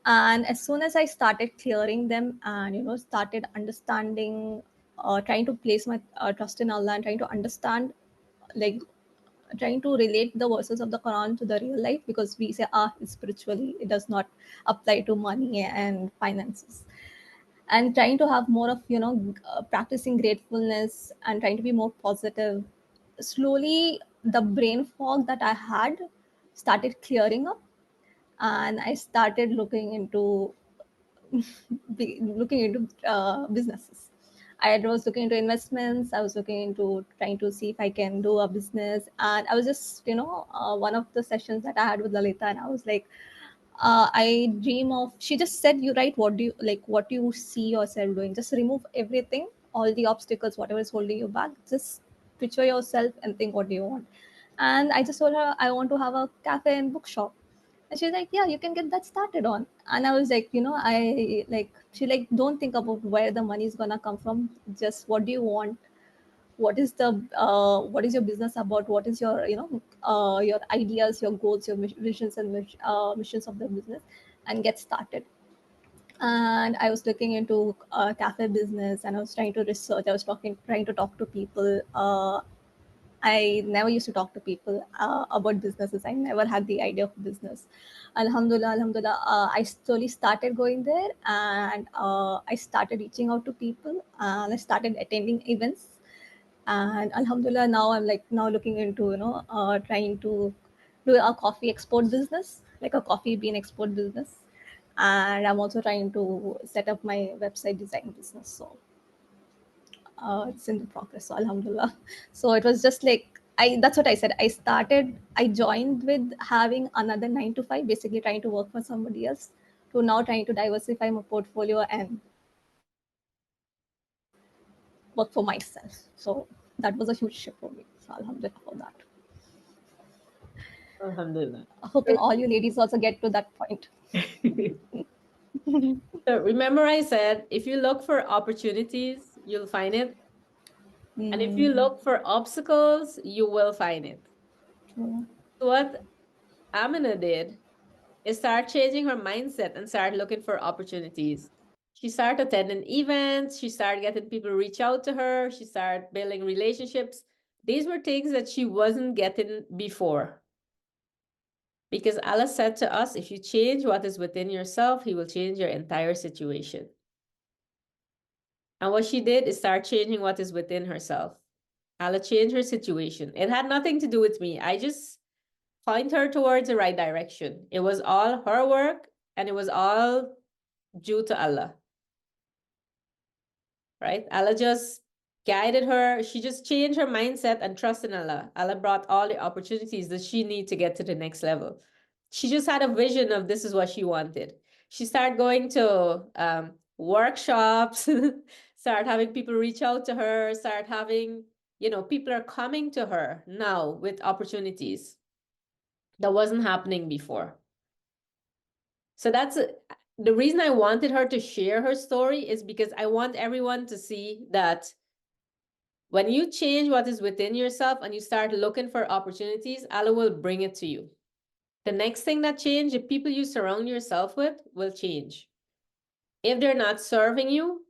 And as soon as I started clearing them and started understanding, trying to place my trust in Allah and trying to understand, like trying to relate the verses of the Quran to the real life, because we say it's spiritually, it does not apply to money and finances, and trying to have more of practicing gratefulness and trying to be more positive. Slowly the brain fog that I had started clearing up, and I started looking into businesses. I was looking into investments. I was looking into trying to see if I can do a business. And I was just, one of the sessions that I had with Lalita, and I was like, I dream of. She just said, "You write what do you like? What do you see yourself doing? Just remove everything, all the obstacles, whatever is holding you back. Just picture yourself and think what do you want." And I just told her I want to have a cafe and bookshop. And she's like, yeah, you can get that started on. And I was like, I like, she like, don't think about where the money is gonna come from. Just what do you want? What is your business about? What is your, your ideas, your goals, your visions and missions of the business, and get started. And I was looking into cafe business, and I was trying to research. I was trying to talk to people. I never used to talk to people about businesses. I never had the idea of business. Alhamdulillah, Alhamdulillah. I slowly started going there, and I started reaching out to people, and I started attending events. And Alhamdulillah, now I'm like now looking into trying to do a coffee export business, like a coffee bean export business, and I'm also trying to set up my website design business. So it's in the progress. So Alhamdulillah. So it was just like that's what I said. I joined with having another 9 to 5, basically trying to work for somebody else, to now trying to diversify my portfolio and work for myself. So that was a huge shift for me. So Alhamdulillah for that. Alhamdulillah. Hoping all you ladies also get to that point. So remember I said, if you look for opportunities, you'll find it. And if you look for obstacles, you will find it. True. So what Amina did is start changing her mindset and start looking for opportunities. She started attending events. She started getting people to reach out to her. She started building relationships. These were things that she wasn't getting before. Because Allah said to us, if you change what is within yourself, He will change your entire situation. And what she did is start changing what is within herself. Allah changed her situation. It had nothing to do with me. I just point her towards the right direction. It was all her work, and it was all due to Allah. Right? Allah just guided her. She just changed her mindset and trust in Allah. Allah brought all the opportunities that she needed to get to the next level. She just had a vision of this is what she wanted. She started going to workshops, start having people reach out to her, start having, people are coming to her now with opportunities that wasn't happening before. So that's the reason I wanted her to share her story, is because I want everyone to see that when you change what is within yourself and you start looking for opportunities, Allah will bring it to you. The next thing that change, the people you surround yourself with will change. If they're not serving you,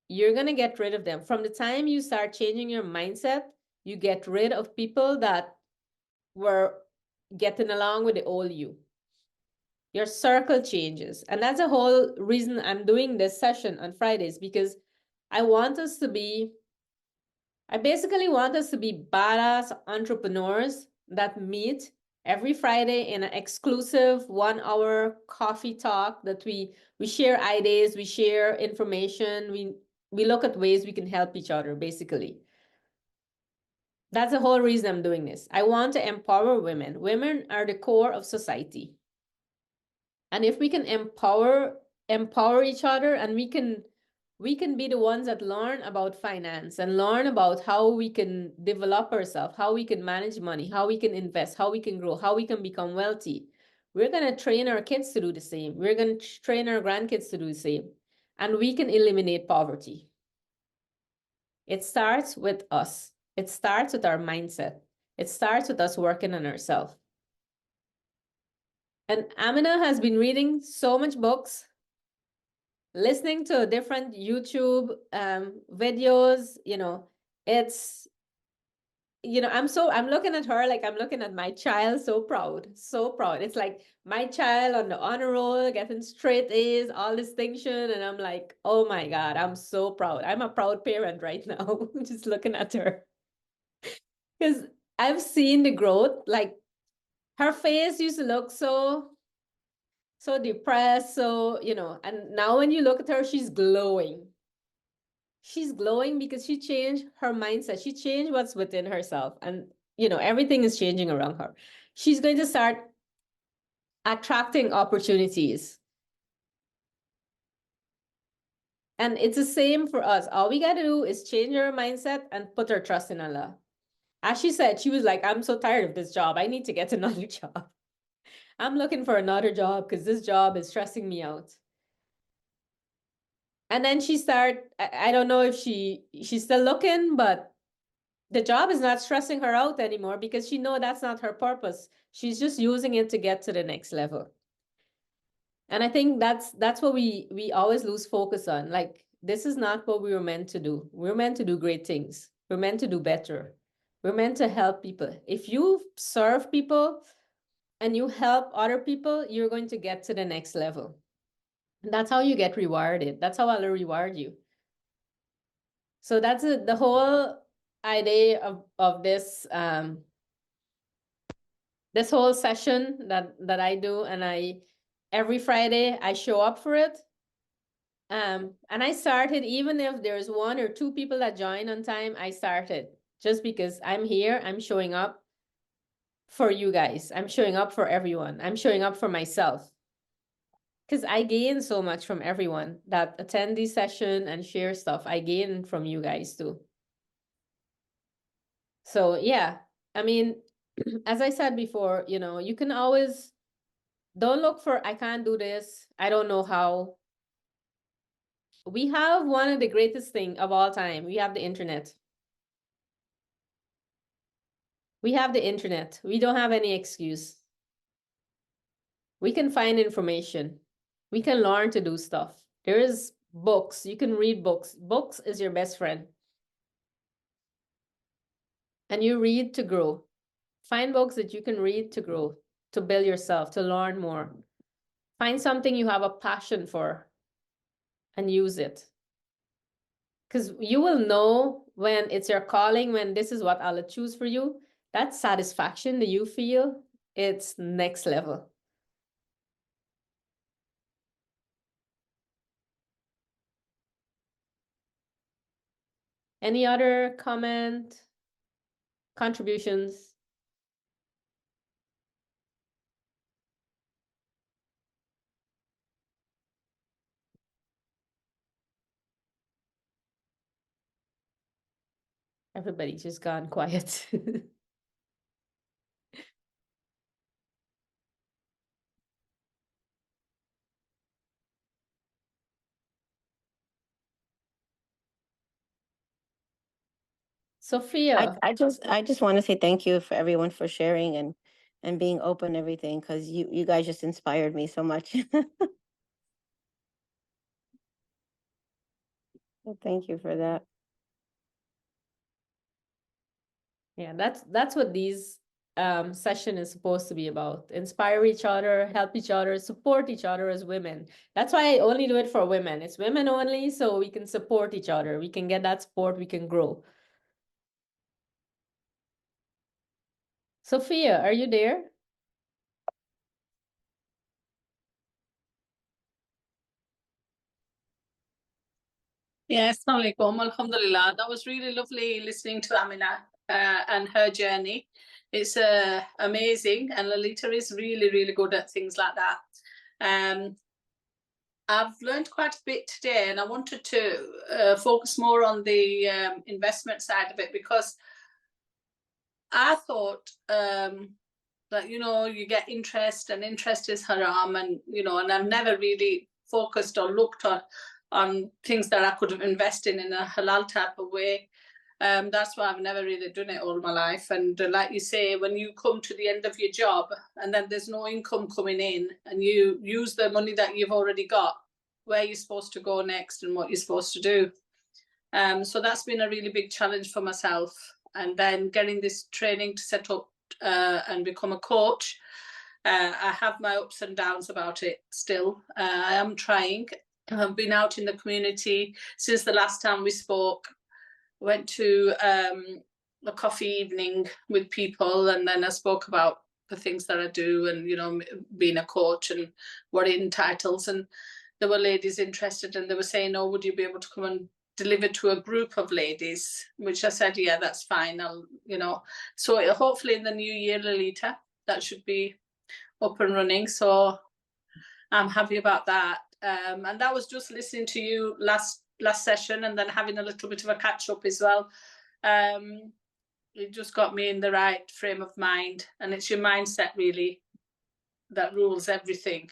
you're going to get rid of them. From the time you start changing your mindset, you get rid of people that were getting along with the old you. Your circle changes. And that's the whole reason I'm doing this session on Fridays, because I basically want us to be badass entrepreneurs that meet every Friday in an exclusive 1-hour coffee talk that we share ideas, we share information, we look at ways we can help each other, basically. That's the whole reason I'm doing this. I want to empower women. Women are the core of society. And if we can empower each other, and we can be the ones that learn about finance and learn about how we can develop ourselves, how we can manage money, how we can invest, how we can grow, how we can become wealthy. We're going to train our kids to do the same. We're going to train our grandkids to do the same. And we can eliminate poverty. It starts with us. It starts with our mindset. It starts with us working on ourselves. And Amina has been reading so much books, listening to different YouTube videos, it's, I'm looking at her like I'm looking at my child, so proud, so proud. It's like my child on the honor roll, getting straight A's, all distinction. And I'm like, oh my God, I'm so proud. I'm a proud parent right now, just looking at her. Because I've seen the growth, like her face used to look so depressed, so, and now when you look at her, she's glowing. She's glowing because she changed her mindset. She changed what's within herself. And, everything is changing around her. She's going to start attracting opportunities. And it's the same for us. All we got to do is change our mindset and put our trust in Allah. As she said, she was like, I'm so tired of this job. I need to get another job. I'm looking for another job because this job is stressing me out. And then she started, I don't know if she's still looking, but the job is not stressing her out anymore because she knows that's not her purpose. She's just using it to get to the next level. And I think that's what we always lose focus on. Like, this is not what we were meant to do. We're meant to do great things. We're meant to do better. We're meant to help people. If you serve people and you help other people, you're going to get to the next level. That's how you get rewarded. That's how Allah reward you. So that's the whole idea of this this whole session that I do, and every Friday I show up for it. And I started, even if there's 1 or 2 people that join on time, I started just because I'm here. I'm showing up for you guys. I'm showing up for everyone. I'm showing up for myself. Because I gain so much from everyone that attend this session and share stuff. I gain from you guys too. So yeah, I mean, as I said before, you can always, don't look for, I can't do this, I don't know how. We have one of the greatest thing of all time. We have the internet. We have the internet. We don't have any excuse. We can find information. We can learn to do stuff. There is books. You can read books. Books is your best friend. And you read to grow. Find books that you can read to grow, to build yourself, to learn more. Find something you have a passion for and use it. Because you will know when it's your calling, when this is what Allah choose for you, that satisfaction that you feel, it's next level. Any other comment, contributions? Everybody just gone quiet. Sophia. I just want to say thank you for everyone for sharing and being open and everything, because you guys just inspired me so much. Well, thank you for that. Yeah, that's what these session is supposed to be about. Inspire each other, help each other, support each other as women. That's why I only do it for women. It's women only, so we can support each other. We can get that support, we can grow. Sophia, are you there? Yes, Assalamu alaikum. Alhamdulillah. That was really lovely listening to Amina and her journey. It's amazing, and Lalita is really, really good at things like that. I've learned quite a bit today, and I wanted to focus more on the investment side of it, because I thought that, you get interest, and interest is haram, and, and I've never really focused or looked on things that I could have invested in a halal type of way. That's why I've never really done it all my life. And like you say, when you come to the end of your job and then there's no income coming in, and you use the money that you've already got, where you're supposed to go next and what you're supposed to do. So that's been a really big challenge for myself. And then getting this training to set up and become a coach. I have my ups and downs about it still. I am trying. I've been out in the community since the last time we spoke. Went to a coffee evening with people, and then I spoke about the things that I do, and you know, being a coach and what it entitles. And there were ladies interested, and they were saying, "Oh, would you be able to come and deliver to a group of ladies?" Which I said, "Yeah, that's fine. I'll, you know." So hopefully in the new year, Lalita, that should be up and running. So I'm happy about that. And that was just listening to you last session, and then having a little bit of a catch up as well. It just got me in the right frame of mind, and it's your mindset really that rules everything.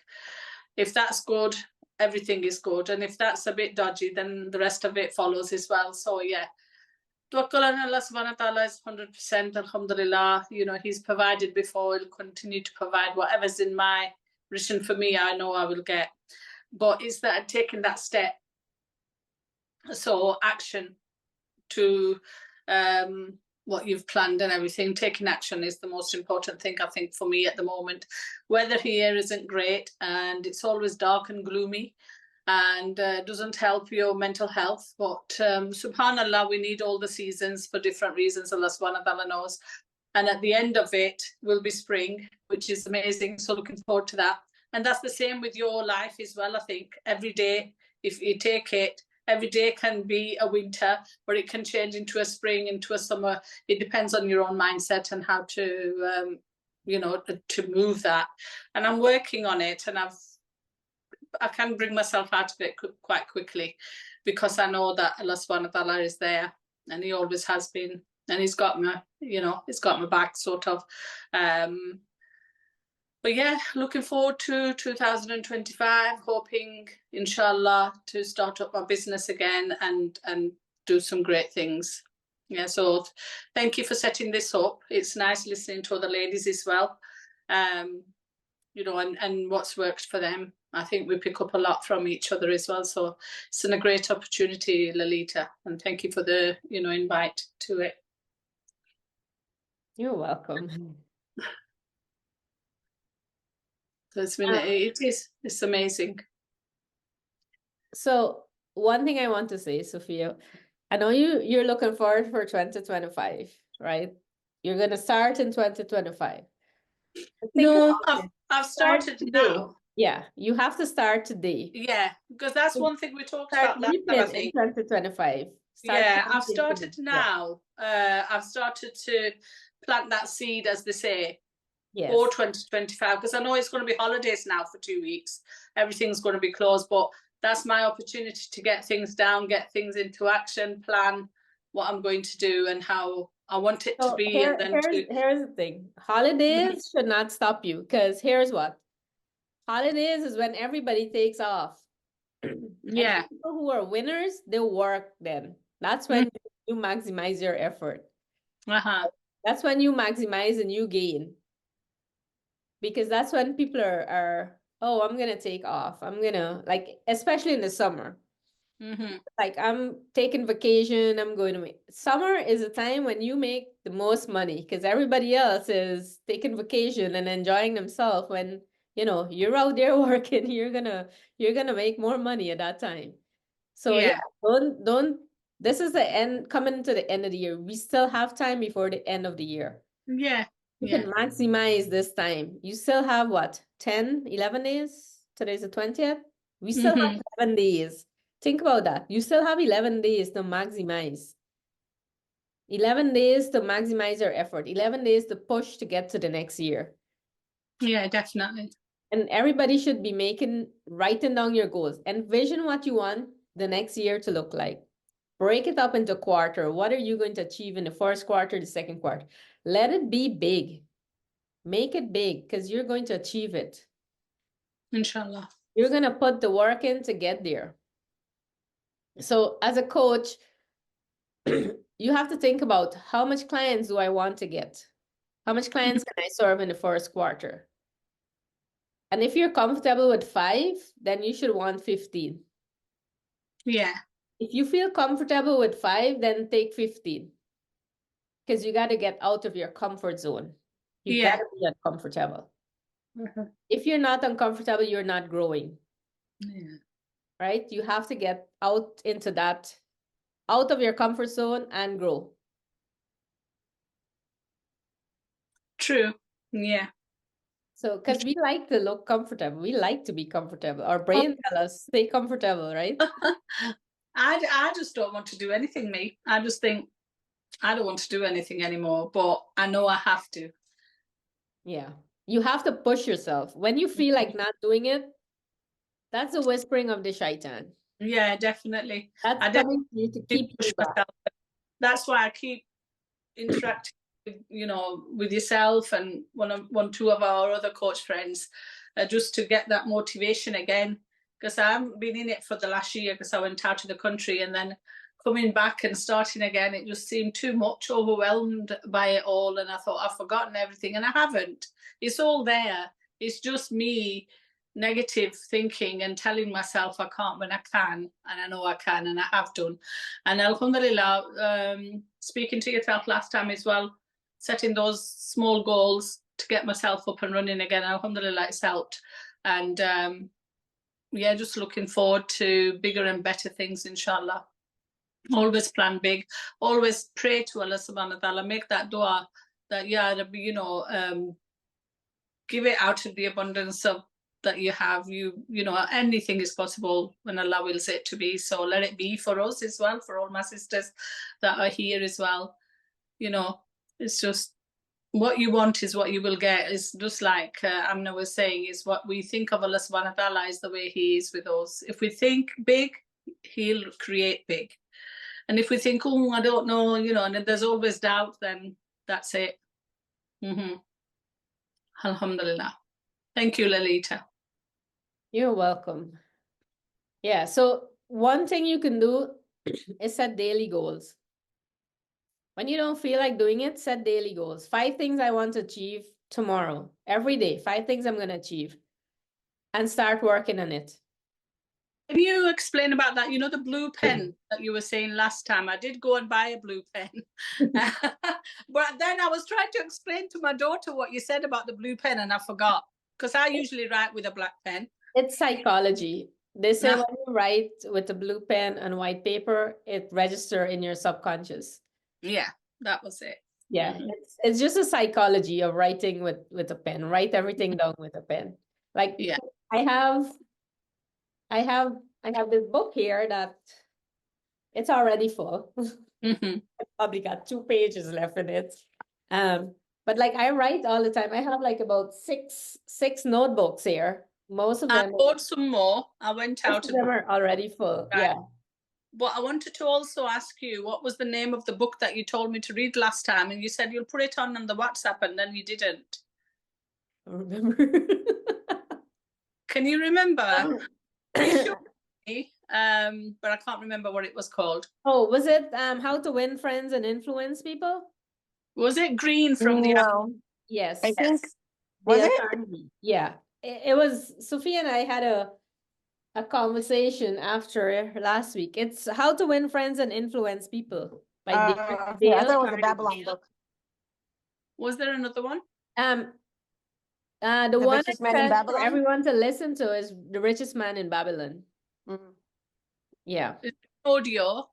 If that's good, everything is good, and if that's a bit dodgy, then the rest of it follows as well. So yeah, tawakkul on Allah subhanahu wa ta'ala is 100%. Alhamdulillah, you know, he's provided before, he'll continue to provide. Whatever's in my written for me, I know I will get. But it's that taking that step. So action to what you've planned and everything. Taking action is the most important thing, I think, for me at the moment. Weather here isn't great, and it's always dark and gloomy, and doesn't help your mental health. But subhanallah, we need all the seasons for different reasons. Allah subhanahu wa ta'ala knows. And at the end of it will be spring, which is amazing. So looking forward to that. And that's the same with your life as well, I think. Every day, if you take it, every day can be a winter, but it can change into a spring, into a summer. It depends on your own mindset and how to, you know, to move that. And I'm working on it, and I can bring myself out of it quite quickly, because I know that Allah subhanahu wa ta'ala is there, and he always has been, and he's got my, you know, he's got my back sort of. But yeah, looking forward to 2025, hoping, inshallah, to start up my business again and do some great things. Yeah, so thank you for setting this up. It's nice listening to other ladies as well, you know, and what's worked for them. I think we pick up a lot from each other as well. So it's a great opportunity, Lalita, and thank you for the, you know, invite to it. You're welcome. So it's been, it's amazing. So one thing I want to say, Sophia, I know you're looking forward for 2025, right? You're gonna start in 2025. No, I've started now. Yeah, you have to start today. Yeah, because that's one thing we talked about last time, I think. In 2025. Yeah, I've started now. I've started to plant that seed, as they say, for 2025, because I know it's going to be holidays now for 2 weeks. Everything's going to be closed, but that's my opportunity to get things down, get things into action, plan what I'm going to do and how I want it to be. Here's the thing. Holidays should not stop you, because here's what. Holidays is when everybody takes off. Yeah. People who are winners, they work then. That's when you maximize your effort. That's when you maximize and you gain. Because that's when people are oh, I'm gonna take off. I'm gonna, like, especially in the summer. Like, I'm taking vacation, I'm going to summer is a time when you make the most money, because everybody else is taking vacation and enjoying themselves. When, you know, you're out there working, you're gonna make more money at that time. So yeah, don't this is the end, coming to the end of the year. We still have time before the end of the year. Yeah. You can maximize this time. You still have what, 10, 11 days? Today's the 20th. We still have 11 days. Think about that. You still have 11 days to maximize. 11 days to maximize your effort. 11 days to push to get to the next year. Yeah, definitely. And everybody should be writing down your goals. Envision what you want the next year to look like. Break it up into quarter. What are you going to achieve in the first quarter, the second quarter? Let it be big. Make it big, because you're going to achieve it. Inshallah. You're going to put the work in to get there. So as a coach, you have to think about how much clients do I want to get? How much clients can I serve in the first quarter? And if you're comfortable with 5, then you should want 15. Yeah. If you feel comfortable with 5, then take 15. Because you got to get out of your comfort zone. You Yeah. got to be uncomfortable. Mhm. If you're not uncomfortable, you're not growing, Yeah. right? You have to get out into that, out of your comfort zone and grow. True. Yeah. So, because we like to look comfortable, we like to be comfortable. Our brain tell us stay comfortable, right? I just don't want to do anything, me. I just think I don't want to do anything anymore, but I know I have to. Yeah. You have to push yourself. When you feel like not doing it, that's a whispering of the shaitan. Yeah, definitely. That's I coming to you to definitely keep push you back. myself. That's why I keep interacting with, with yourself and two of our other coach friends, just to get that motivation again. Because I haven't been in it for the last year because I went out of the country, and then coming back and starting again, it just seemed too much, overwhelmed by it all. And I thought I've forgotten everything, and I haven't. It's all there. It's just me negative thinking and telling myself I can't when I can, and I know I can, and I have done. And alhamdulillah, speaking to yourself last time as well, setting those small goals to get myself up and running again, alhamdulillah, it's helped. And yeah, just looking forward to bigger and better things, inshallah. Always plan big, always pray to Allah subhanahu wa ta'ala, make that dua that, yeah, give it out of the abundance of that you have. Anything is possible when Allah wills it to be. So let it be for us as well, for all my sisters that are here as well. It's just what you want is what you will get. It's just like Amna was saying, is what we think of Allah subhanahu wa ta'ala is the way He is with us. If we think big, He'll create big. And if we think, oh, I don't know, and there's always doubt, then that's it. Alhamdulillah. Thank you, Lalita. You're welcome. Yeah, so one thing you can do is set daily goals. When you don't feel like doing it, set daily goals. 5 things I want to achieve tomorrow. Every day, 5 things I'm going to achieve. And start working on it. Can you explain about that? The blue pen that you were saying last time. I did go and buy a blue pen. But then I was trying to explain to my daughter what you said about the blue pen, and I forgot. Because I usually write with a black pen. It's psychology. They say when you write with a blue pen and white paper, it registers in your subconscious. Yeah, that was it. Yeah, it's just a psychology of writing with a pen. Write everything down with a pen. Like, yeah. I have this book here that it's already full. I probably got 2 pages left in it. But like I write all the time. I have like about six notebooks here. Most of them. I bought some more. I went out. Most of them are already full. Right. Yeah. But I wanted to also ask you, what was the name of the book that you told me to read last time? And you said you'll put it on the WhatsApp, and then you didn't. I remember. Can you remember? You showed me, but I can't remember what it was called. Oh, was it How to Win Friends and Influence People? Was it Green from the? No. Yes. I think. Was it? Yeah. It was. Sophia and I had a conversation after last week. It's How to Win Friends and Influence People by Yeah, I thought it was a Babylon book. Was there another one? The one Richest Man in for Babylon? everyone to listen to is The Richest Man in Babylon. Yeah. It's audio.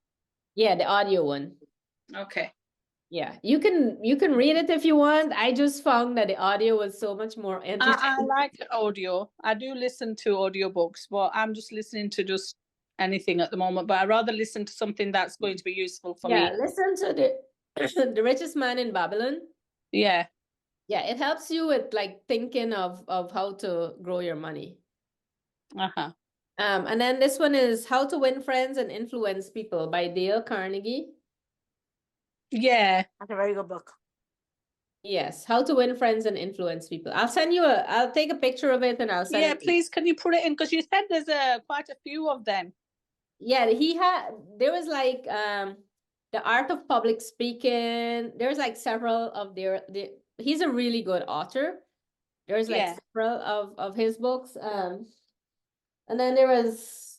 Yeah, the audio one. Okay. Yeah, you can read it if you want. I just found that the audio was so much more interesting. I like audio. I do listen to audiobooks, but I'm just listening to just anything at the moment. But I'd rather listen to something that's going to be useful for me. Yeah, listen to the Richest Man in Babylon. Yeah. Yeah, it helps you with like thinking of how to grow your money. And then this one is How to Win Friends and Influence People by Dale Carnegie. Yeah. That's a very good book. Yes, How to Win Friends and Influence People. I'll take a picture of it and I'll send it. Yeah, please, can you put it in? Because you said there's quite a few of them. Yeah, there was like The Art of Public Speaking. There's like several of he's a really good author. There's like Yeah. several of his books. And then there was,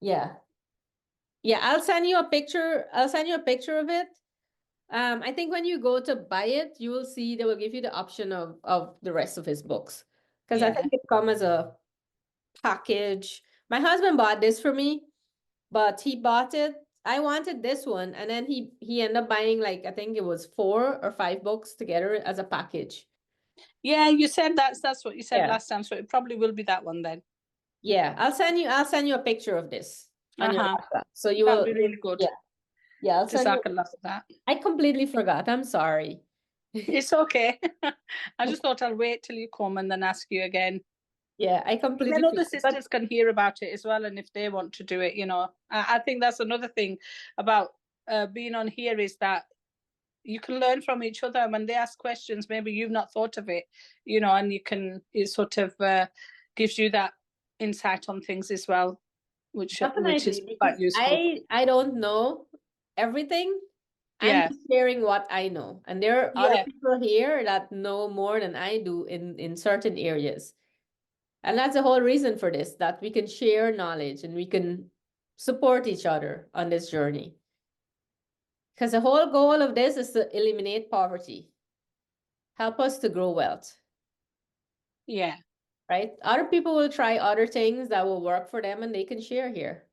yeah. Yeah, I'll send you a picture. I'll send you a picture of it. I think when you go to buy it, you will see they will give you the option of the rest of his books. Because I Yeah. think it come as a package. My husband bought this for me, but he bought it. I wanted this one, and then he ended up buying like I think it was 4 or 5 books together as a package. Yeah, you said that's what you said Yeah. last time, so it probably will be that one then. Yeah, I'll send you a picture of this on your laptop. So you That'd will be really good. Yeah. Yeah, I'll send you. Jazakallah for that. I completely forgot. I'm sorry. It's okay. I just thought I'll wait till you come and then ask you again. Yeah, I Because completely I know the forgot. But sisters can hear about it as well, and if they want to do it, I think that's another thing about being on here is that you can learn from each other. And when they ask questions, maybe you've not thought of it, and it sort of gives you that insight on things as well, which is definitely, quite because useful. I don't know everything. I'm Yeah. just sharing what I know. And there are other Yeah. people here that know more than I do in certain areas. And that's the whole reason for this, that we can share knowledge and we can support each other on this journey. Because the whole goal of this is to eliminate poverty, help us to grow wealth, Yeah. right? Other people will try other things that will work for them and they can share here.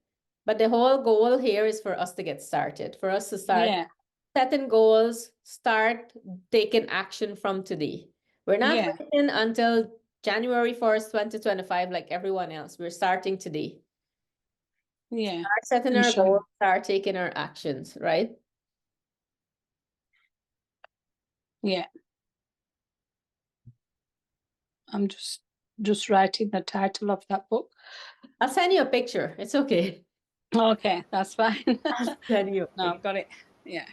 But the whole goal here is for us to get started, for us to start Yeah. setting goals, start taking action from today. We're not Yeah. waiting until January 1st, 2025, like everyone else. We're starting today. Yeah. Start setting our Inshallah. goals, start taking our actions, right? Yeah. I'm just writing the title of that book. I'll send you a picture. It's okay. Okay, that's fine. I'll send you a No, picture. I've got it. Yeah.